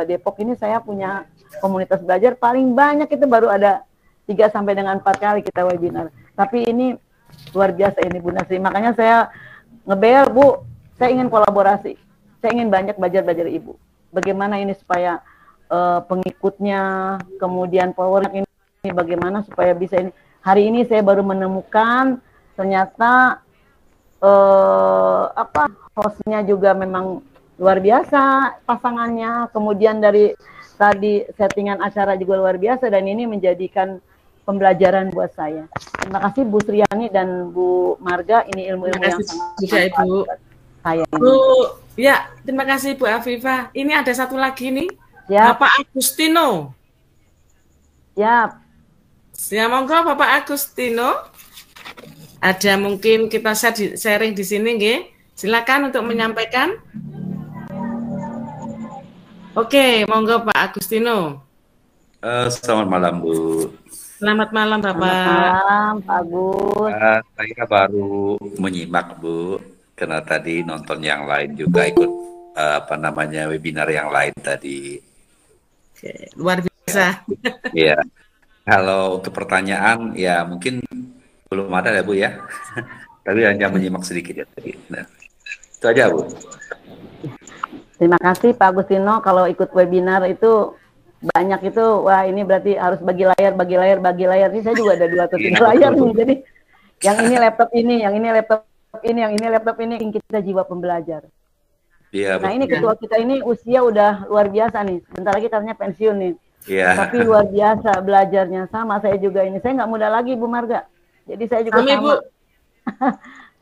Depok ini, saya punya komunitas belajar paling banyak itu baru ada 3 sampai dengan 4 kali kita webinar. Tapi ini luar biasa ini Bunda Sri. Makanya saya ngebel, Bu, saya ingin kolaborasi. Saya ingin banyak belajar Ibu. Bagaimana ini supaya pengikutnya, kemudian power ini bagaimana supaya bisa ini. Hari ini saya baru menemukan ternyata hostnya juga memang luar biasa pasangannya. Kemudian dari tadi settingan acara juga luar biasa dan ini menjadikan pembelajaran buat saya. Terima kasih Bu Sriani dan Bu Marga, ini ilmu-ilmu yang sangat Ibu. Saya ini. Bu, ya, terima kasih Bu Afifah. Ini ada satu lagi nih. Ya. Bapak Agustino. Ya. Ya, monggo Bapak Agustino. Ada mungkin kita sharing di sini, nggih. Silakan untuk menyampaikan. Oke, monggo Pak Agustino. Selamat malam, Bu. Selamat malam, Bapak. Selamat malam, Pak Agus. Saya baru menyimak, Bu, karena tadi nonton yang lain juga ikut webinar yang lain tadi. Oke, luar biasa. Iya. Kalau untuk pertanyaan, ya mungkin belum ada ya, Bu ya. Tapi hanya menyimak sedikit ya tadi. Nah, itu aja, Bu. Terima kasih Pak Agustino. Kalau ikut webinar itu banyak itu, wah ini berarti harus bagi layar. Ini saya juga ada 2 atau 3 layar nih. Jadi yang ini laptop ini, yang ini laptop ini, yang ini laptop ini, kita jiwa pembelajar. Iya, nah ini ketua kita ini usia udah luar biasa nih. Sebentar lagi katanya pensiun nih. Iya. Tapi luar biasa belajarnya. Sama saya juga ini. Saya nggak muda lagi Bu Marga. Jadi saya juga sama.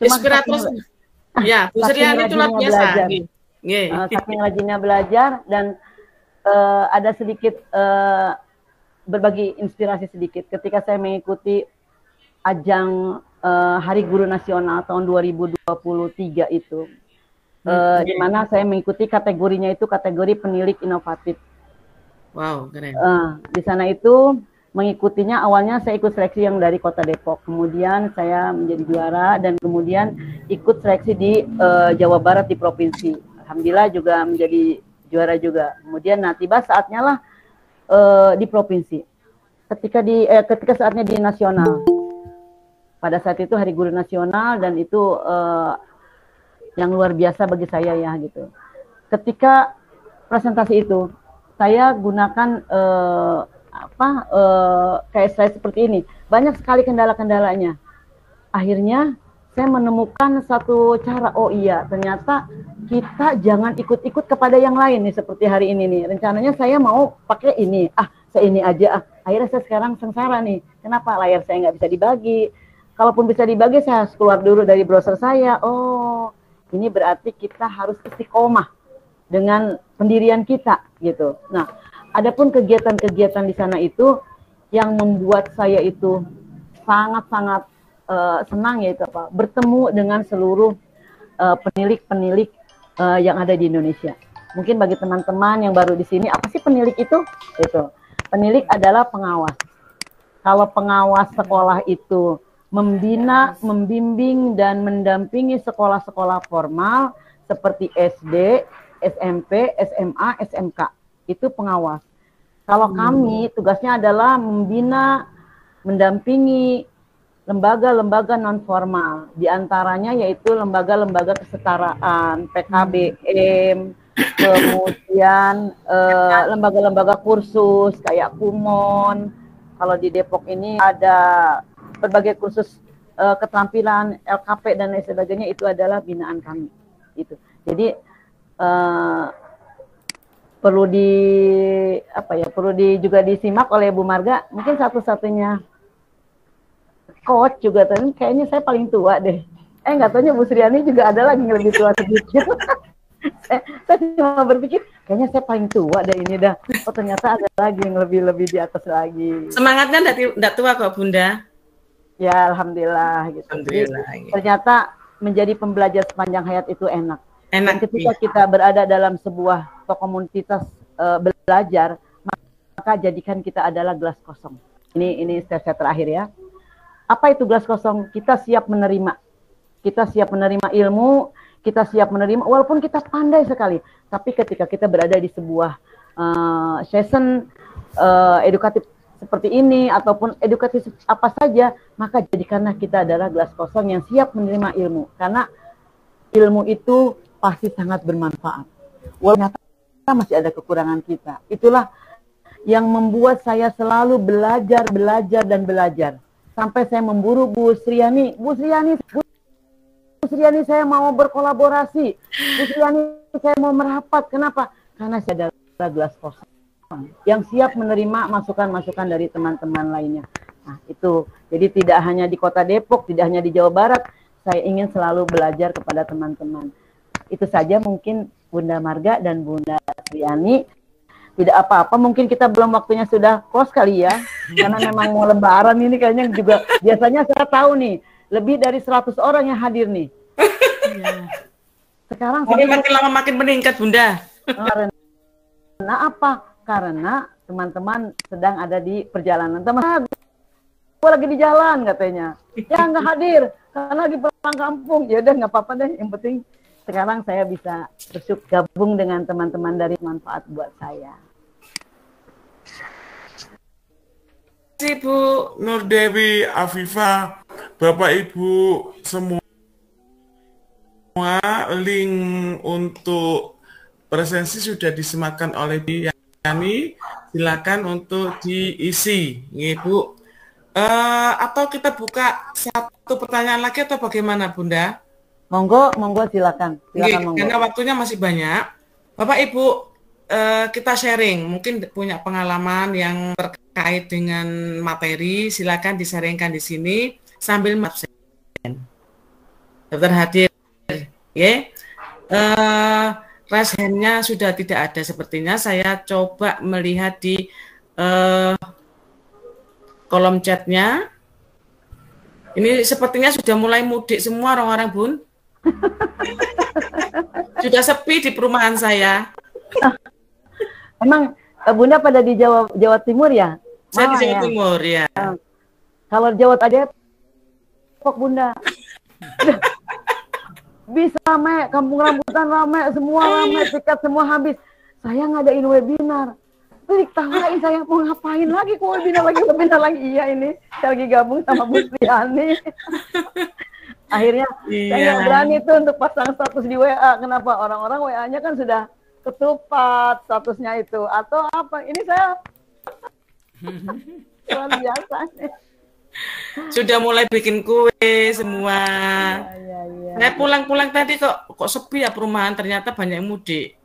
Inspirator. Ya, Bu Sriani itu luar biasa. Saking rajinnya belajar dan ada sedikit berbagi inspirasi sedikit ketika saya mengikuti ajang Hari Guru Nasional tahun 2023 itu, di mana saya mengikuti kategorinya itu kategori penilik inovatif. Wow, keren. Di sana itu mengikutinya awalnya saya ikut seleksi yang dari Kota Depok, kemudian saya menjadi juara dan kemudian ikut seleksi di Jawa Barat di provinsi. Alhamdulillah juga menjadi juara juga. Kemudian tiba saatnya lah di provinsi. Ketika saatnya di nasional. Pada saat itu Hari Guru Nasional dan itu yang luar biasa bagi saya ya gitu. Ketika presentasi itu saya gunakan kayak saya seperti ini. Banyak sekali kendala-kendalanya. Akhirnya saya menemukan satu cara, oh iya ternyata kita jangan ikut-ikut kepada yang lain nih, seperti hari ini nih. Rencananya saya mau pakai ini, saya ini aja. Akhirnya saya sekarang sengsara nih. Kenapa? Layar saya nggak bisa dibagi. Kalaupun bisa dibagi, saya harus keluar dulu dari browser saya. Oh, ini berarti kita harus istiqomah dengan pendirian kita gitu. Nah, adapun kegiatan-kegiatan di sana itu yang membuat saya itu sangat-sangat senang, yaitu apa? Bertemu dengan seluruh penilik-penilik yang ada di Indonesia. Mungkin bagi teman-teman yang baru di sini, apa sih penilik itu? Itu. Penilik adalah pengawas. Kalau pengawas sekolah itu membina, membimbing dan mendampingi sekolah-sekolah formal seperti SD, SMP, SMA, SMK. Itu pengawas. Kalau kami tugasnya adalah membina, mendampingi lembaga-lembaga non formal, diantaranya yaitu lembaga-lembaga kesetaraan, PKBM, kemudian lembaga-lembaga kursus kayak Kumon. Kalau di Depok ini ada berbagai kursus keterampilan, LKP dan lain sebagainya, itu adalah binaan kami. Itu. Jadi perlu juga disimak oleh Bu Marga. Mungkin satu-satunya coach juga, tapi kayaknya saya paling tua deh. Nggak taunya Bu Sriani juga ada lagi yang lebih tua sedikit. saya cuma berpikir kayaknya saya paling tua deh ini dah. Oh ternyata ada lagi yang lebih di atas lagi. Semangatnya enggak tua kok Bunda. Ya Alhamdulillah gitu. Alhamdulillah. Jadi, ternyata menjadi pembelajar sepanjang hayat itu enak. Dan ketika iya. kita berada dalam sebuah komunitas belajar, maka jadikan kita adalah gelas kosong. Ini step terakhir ya. Apa itu gelas kosong? Kita siap menerima. Kita siap menerima ilmu, kita siap menerima walaupun kita pandai sekali. Tapi ketika kita berada di sebuah session edukatif seperti ini ataupun edukatif apa saja, maka jadikanlah kita adalah gelas kosong yang siap menerima ilmu. Karena ilmu itu pasti sangat bermanfaat. Walaupun ternyata masih ada kekurangan kita. Itulah yang membuat saya selalu belajar sampai saya memburu Bu Sriani saya mau berkolaborasi, Bu Sriani saya mau merapat. Kenapa? Karena saya adalah gelas kosong yang siap menerima masukan-masukan dari teman-teman lainnya. Nah itu, jadi tidak hanya di Kota Depok, tidak hanya di Jawa Barat, saya ingin selalu belajar kepada teman-teman. Itu saja mungkin Bunda Marga dan Bunda Sriani. Tidak apa-apa, mungkin kita belum waktunya sudah close kali ya. Karena memang mau lebaran ini kayaknya juga, biasanya saya tahu nih, lebih dari 100 orang yang hadir nih. Sekarang makin lama makin meningkat Bunda. Karena apa? Karena teman-teman sedang ada di perjalanan. Teman, gue lagi di jalan katanya. Ya nggak hadir, karena lagi pulang kampung. Ya udah nggak apa-apa deh, yang penting sekarang saya bisa gabung dengan teman-teman dari manfaat buat saya. Ibu Nur Dewi Afifah, Bapak Ibu semua, link untuk presensi sudah disematkan oleh kami, silakan untuk diisi, Ibu. Atau kita buka satu pertanyaan lagi atau bagaimana, Bunda? Monggo silakan. Monggo. Karena waktunya masih banyak. Bapak Ibu, kita sharing, mungkin punya pengalaman yang terkait dengan materi, silakan di-sharingkan di sini sambil absen. Dokter hadir, ya. raise hand-nya sudah tidak ada sepertinya. Saya coba melihat di kolom chatnya. Ini sepertinya sudah mulai mudik semua orang-orang, Bun. Sudah sepi di perumahan saya. Emang Bunda pada di Jawa Timur ya? Saya di Malang Jawa ya? Timur, ya. Kalau Jawa tadi, Depok Bunda. Bisa rame, kampung rambutan rame, semua rame, tiket semua habis. Saya ngadain webinar. Diktawain saya mau ngapain lagi kok webinar lagi. Iya ini, saya lagi gabung sama Bu Triani. Akhirnya saya berani tuh untuk pasang status di WA. Kenapa? Orang-orang WA-nya kan sudah ketupat statusnya itu. Atau apa? Ini saya luar biasa nih. Sudah mulai bikin kue semua. Saya pulang-pulang tadi kok sepi ya perumahan, ternyata banyak yang mudik.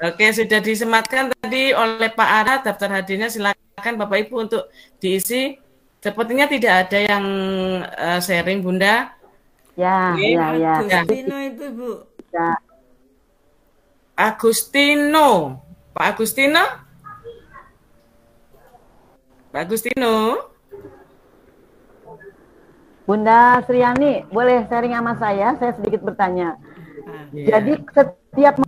Oke, sudah disematkan tadi oleh Pak Ara daftar hadirnya, silakan Bapak Ibu untuk diisi. Sepertinya tidak ada yang sharing, Bunda. Ya. Agustino itu, Bu. Ya. Agustino. Pak Agustino? Pak Agustino? Bunda Sriani, boleh sharing sama saya sedikit bertanya. Jadi setiap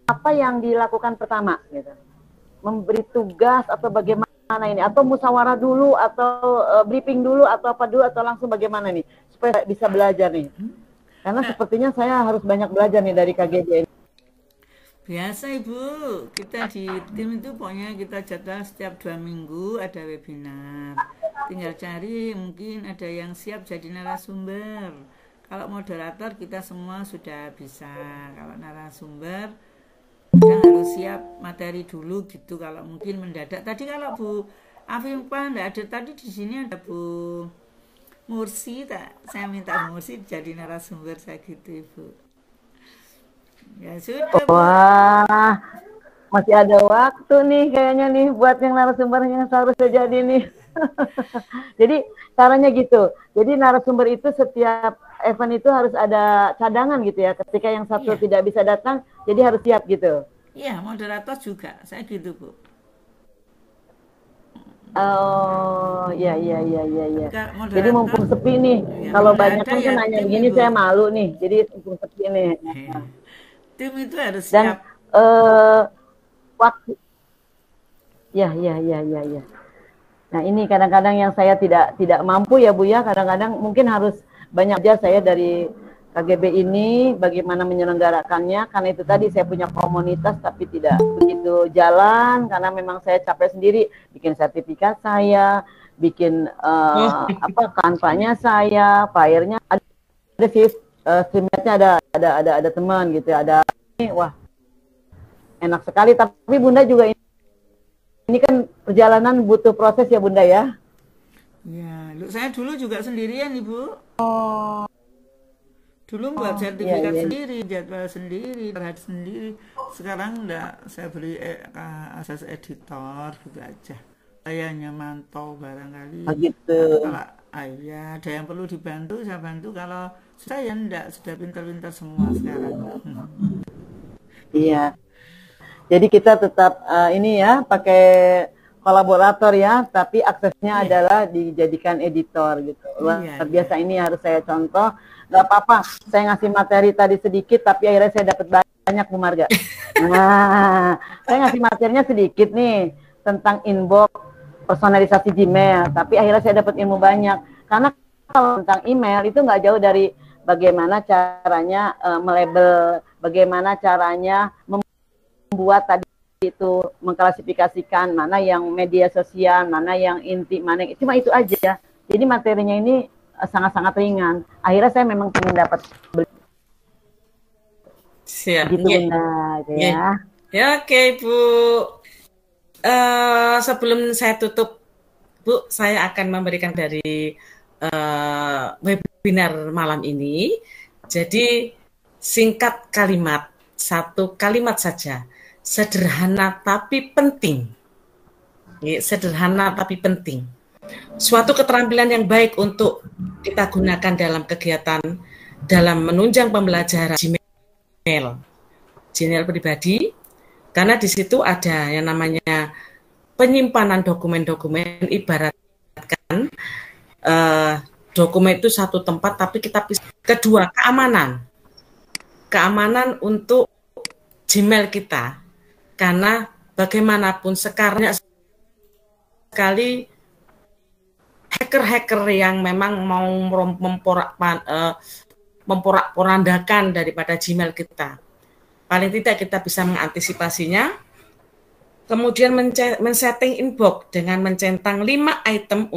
apa yang dilakukan pertama gitu, memberi tugas atau bagaimana ini, atau musyawarah dulu, atau briefing dulu, atau apa dulu, atau langsung bagaimana nih supaya bisa belajar nih, karena sepertinya saya harus banyak belajar nih dari KGB ini. Biasa Ibu, kita di tim itu pokoknya kita jadwal setiap 2 minggu ada webinar. Tinggal cari, mungkin ada yang siap jadi narasumber. Kalau moderator kita semua sudah bisa. Kalau narasumber kita harus siap materi dulu gitu. Kalau mungkin mendadak. Tadi kalau Bu Afifah enggak ada, tadi di sini ada Bu Mursi, saya minta Bu Mursi jadi narasumber saya gitu Ibu. Ya sudah. Wah, masih ada waktu nih kayaknya nih buat yang narasumber yang seharusnya jadi nih. Jadi caranya gitu. Jadi narasumber itu setiap event itu harus ada cadangan gitu ya. Ketika yang satu tidak bisa datang, jadi harus siap gitu. Iya, moderator juga. Saya gitu, Bu. Oh, iya. Jadi mumpung sepi nih. Kalau banyak kan nanya begini saya malu nih. Jadi mumpung sepi nih. Tim itu harus dan siap. Waktu ya. Nah ini kadang-kadang yang saya tidak mampu ya Bu ya, kadang-kadang mungkin harus banyak aja saya dari KGB ini bagaimana menyelenggarakannya, karena itu tadi saya punya komunitas tapi tidak begitu jalan karena memang saya capek sendiri bikin sertifikat saya, bikin kanvanya saya, flyernya ada sih. Streamnya ada teman gitu, ada wah enak sekali. Tapi Bunda juga ini kan perjalanan butuh proses ya Bunda ya. Ya, saya dulu juga sendirian Ibu. Dulu buat sertifikat sendiri, jadwal sendiri, terhadap sendiri. Sekarang enggak, saya beri asas editor gitu aja. Saya hanya mantau barangkali. Gitu. Kalau ada yang perlu dibantu, saya bantu. Kalau saya enggak, sudah pintar-pintar semua sekarang. Iya. Jadi kita tetap ini ya, pakai kolaborator ya, tapi aksesnya adalah dijadikan editor gitu. Luar biasa, ini harus saya contoh. Gak apa-apa, saya ngasih materi tadi sedikit, tapi akhirnya saya dapat banyak Bu Marga. Nah, saya ngasih materinya sedikit nih, tentang inbox, personalisasi Gmail, tapi akhirnya saya dapat ilmu banyak. Karena kalau tentang email itu nggak jauh dari bagaimana caranya melabel, bagaimana caranya membuat tadi itu mengklasifikasikan mana yang media sosial, mana yang inti, mana cuma itu aja. Jadi materinya ini sangat-sangat ringan. Akhirnya saya memang ingin dapat siap gitu Bunda ya. Ya oke Bu. Sebelum saya tutup Bu, saya akan memberikan dari webinar malam ini. Jadi singkat kalimat, satu kalimat saja, sederhana tapi penting. Sederhana tapi penting. suatu keterampilan yang baik untuk kita gunakan dalam kegiatan dalam menunjang pembelajaran Gmail pribadi, karena di situ ada yang namanya penyimpanan dokumen-dokumen, ibaratkan dokumen itu satu tempat tapi kita bisa. Kedua, keamanan untuk Gmail kita, karena bagaimanapun sekarang sekali hacker-hacker yang memang mau memporak-porandakan daripada Gmail kita. Paling tidak kita bisa mengantisipasinya. Kemudian men-setting inbox dengan mencentang 5 item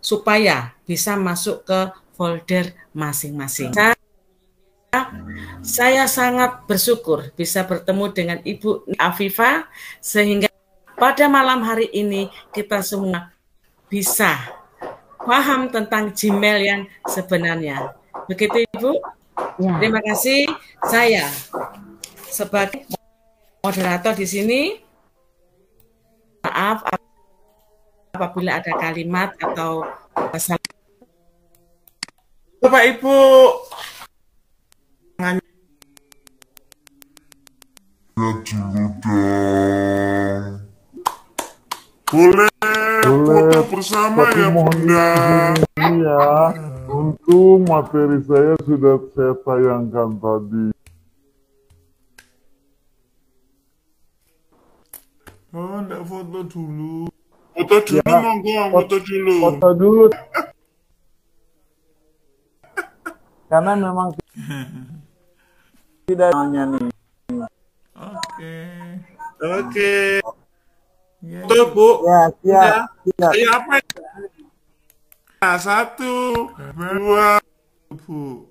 supaya bisa masuk ke folder masing-masing. Saya sangat bersyukur bisa bertemu dengan Ibu Afifah, sehingga pada malam hari ini kita semua bisa paham tentang Gmail yang sebenarnya. Begitu Ibu. Ya. Terima kasih. Saya sebagai moderator di sini, maaf apabila ada kalimat atau salah. Bapak Ibu, boleh foto bersama ya Bunda. Iya, untuk materi saya sudah saya tayangkan tadi. Oh, enggak foto dulu. Foto dulu ya, monggo, foto dulu. Foto dulu. Karena memang tidak hanya nih. Oke. Foto Bu. Ya, siap. Saya apa? Nah, 1, 2, Bu.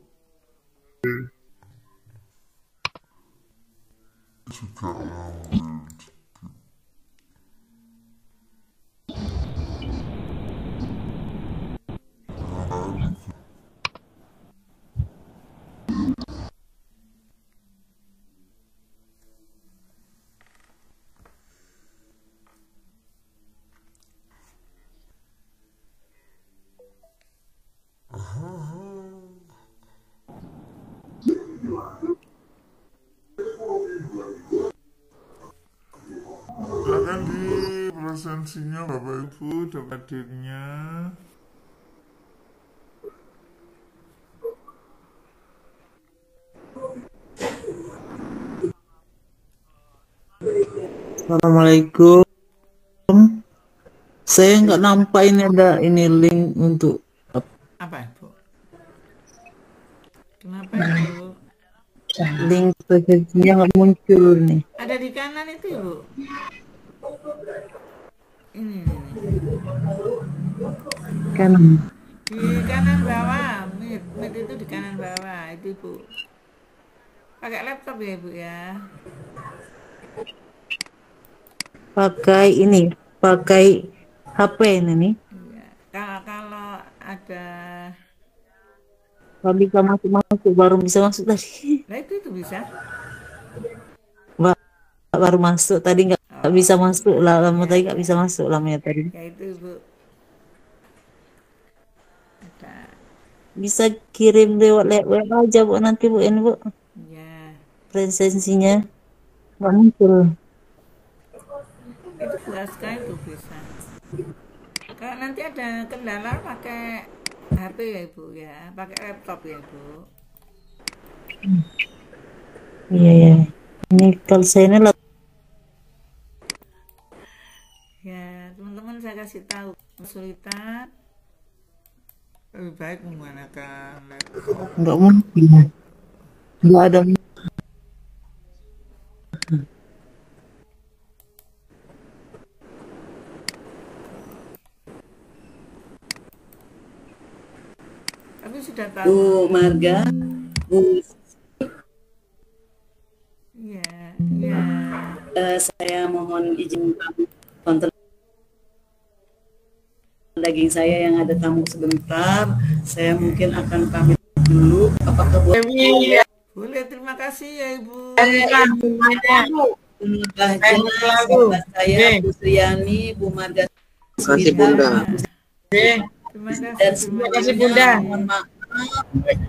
Silakan di presensinya Bapak Ibu, dapat hadirnya. Assalamualaikum. Saya nggak nampak ini ada link untuk apa Ibu? Kenapa Ibu? Link presensinya nggak muncul nih. Ada di kanan itu Ibu. Ini. Kanan. Di kanan bawah, Meet itu di kanan bawah itu Ibu. Pakai laptop ya Ibu ya. Pakai HP ini nih. Iya. Kalau ada bisa masuk baru bisa masuk tadi. Nah itu bisa. Baru masuk tadi nggak bisa masuk lah, lama tadi nggak bisa masuk lamanya tadi. Ya itu Bu. Bisa kirim lewat web aja Bu, nanti Bu ini Bu. Ya. Presensinya nggak muncul. Itu jelas sekali tuh bisa. Kalau nanti ada kendala pakai HP ya Ibu ya, pakai laptop ya Ibu. Iya ya. Ini kalau saya ini ya teman-teman saya kasih tahu kesulitan lebih baik menggunakan laptop. Nggak mungkin. Nggak ada. Tapi sudah tahu. Bu Marga, Bu. Iya, iya. Saya mohon izin kontrol daging saya yang ada tamu sebentar. Saya mungkin akan pamit dulu. Apakah boleh? Boleh, terima kasih ya Ibu. Ibu Bahjana, sahabat saya Bu Sriani, Bu Marga. Terima kasih Bunda. Terima kasih. Terima kasih Bunda. Mohon maaf.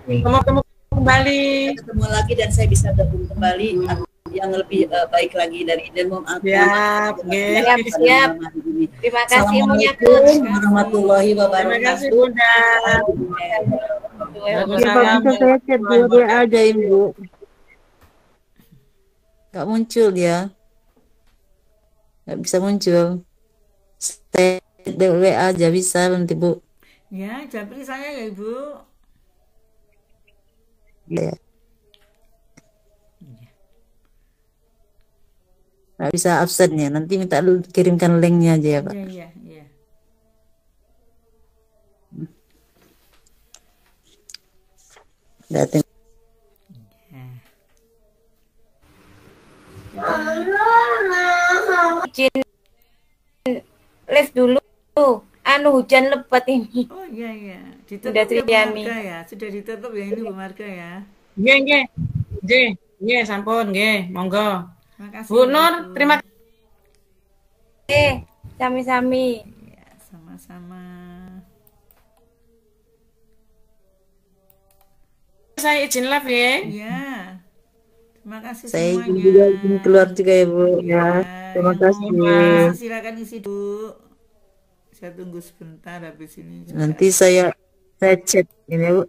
Kamu kembali. Ketemu lagi dan saya bisa gabung kembali yang lebih baik lagi dari dan mohon maaf. Siap, Siap, siap. Terima kasih Assalamualaikum warahmatullahi wabarakatuh. Terima kasih Bunda. Ya, Pak, bisa saya chat dua WA aja, Ibu. Nggak muncul dia. Nggak bisa muncul. Saya WA aja bisa nanti, Bu. Ya, japri saya ya Ibu. Ya. Nggak bisa absennya. Nanti minta lu kirimkan linknya aja ya, Pak. Iya, iya, iya. Datang. Izin live dulu. Anu hujan lebat ini. Oh iya iya. Bunda Ditutup ya Bu Triani. Marga ya. Sudah ditutup ya ini Bu Marga ya. Nggih. Nggih, sampun nggih, monggo. Terima kasih. Bu Nur, terima kasih. Sami-sami. Ya, sama-sama. Saya izin live ya. Iya. Terima kasih Saya semuanya. juga ingin keluar juga ya, Bu. Ya, terima yang kasih. mau isi, silakan isi Bu. Saya tunggu sebentar habis ini juga. Nanti saya chat ini, Bu.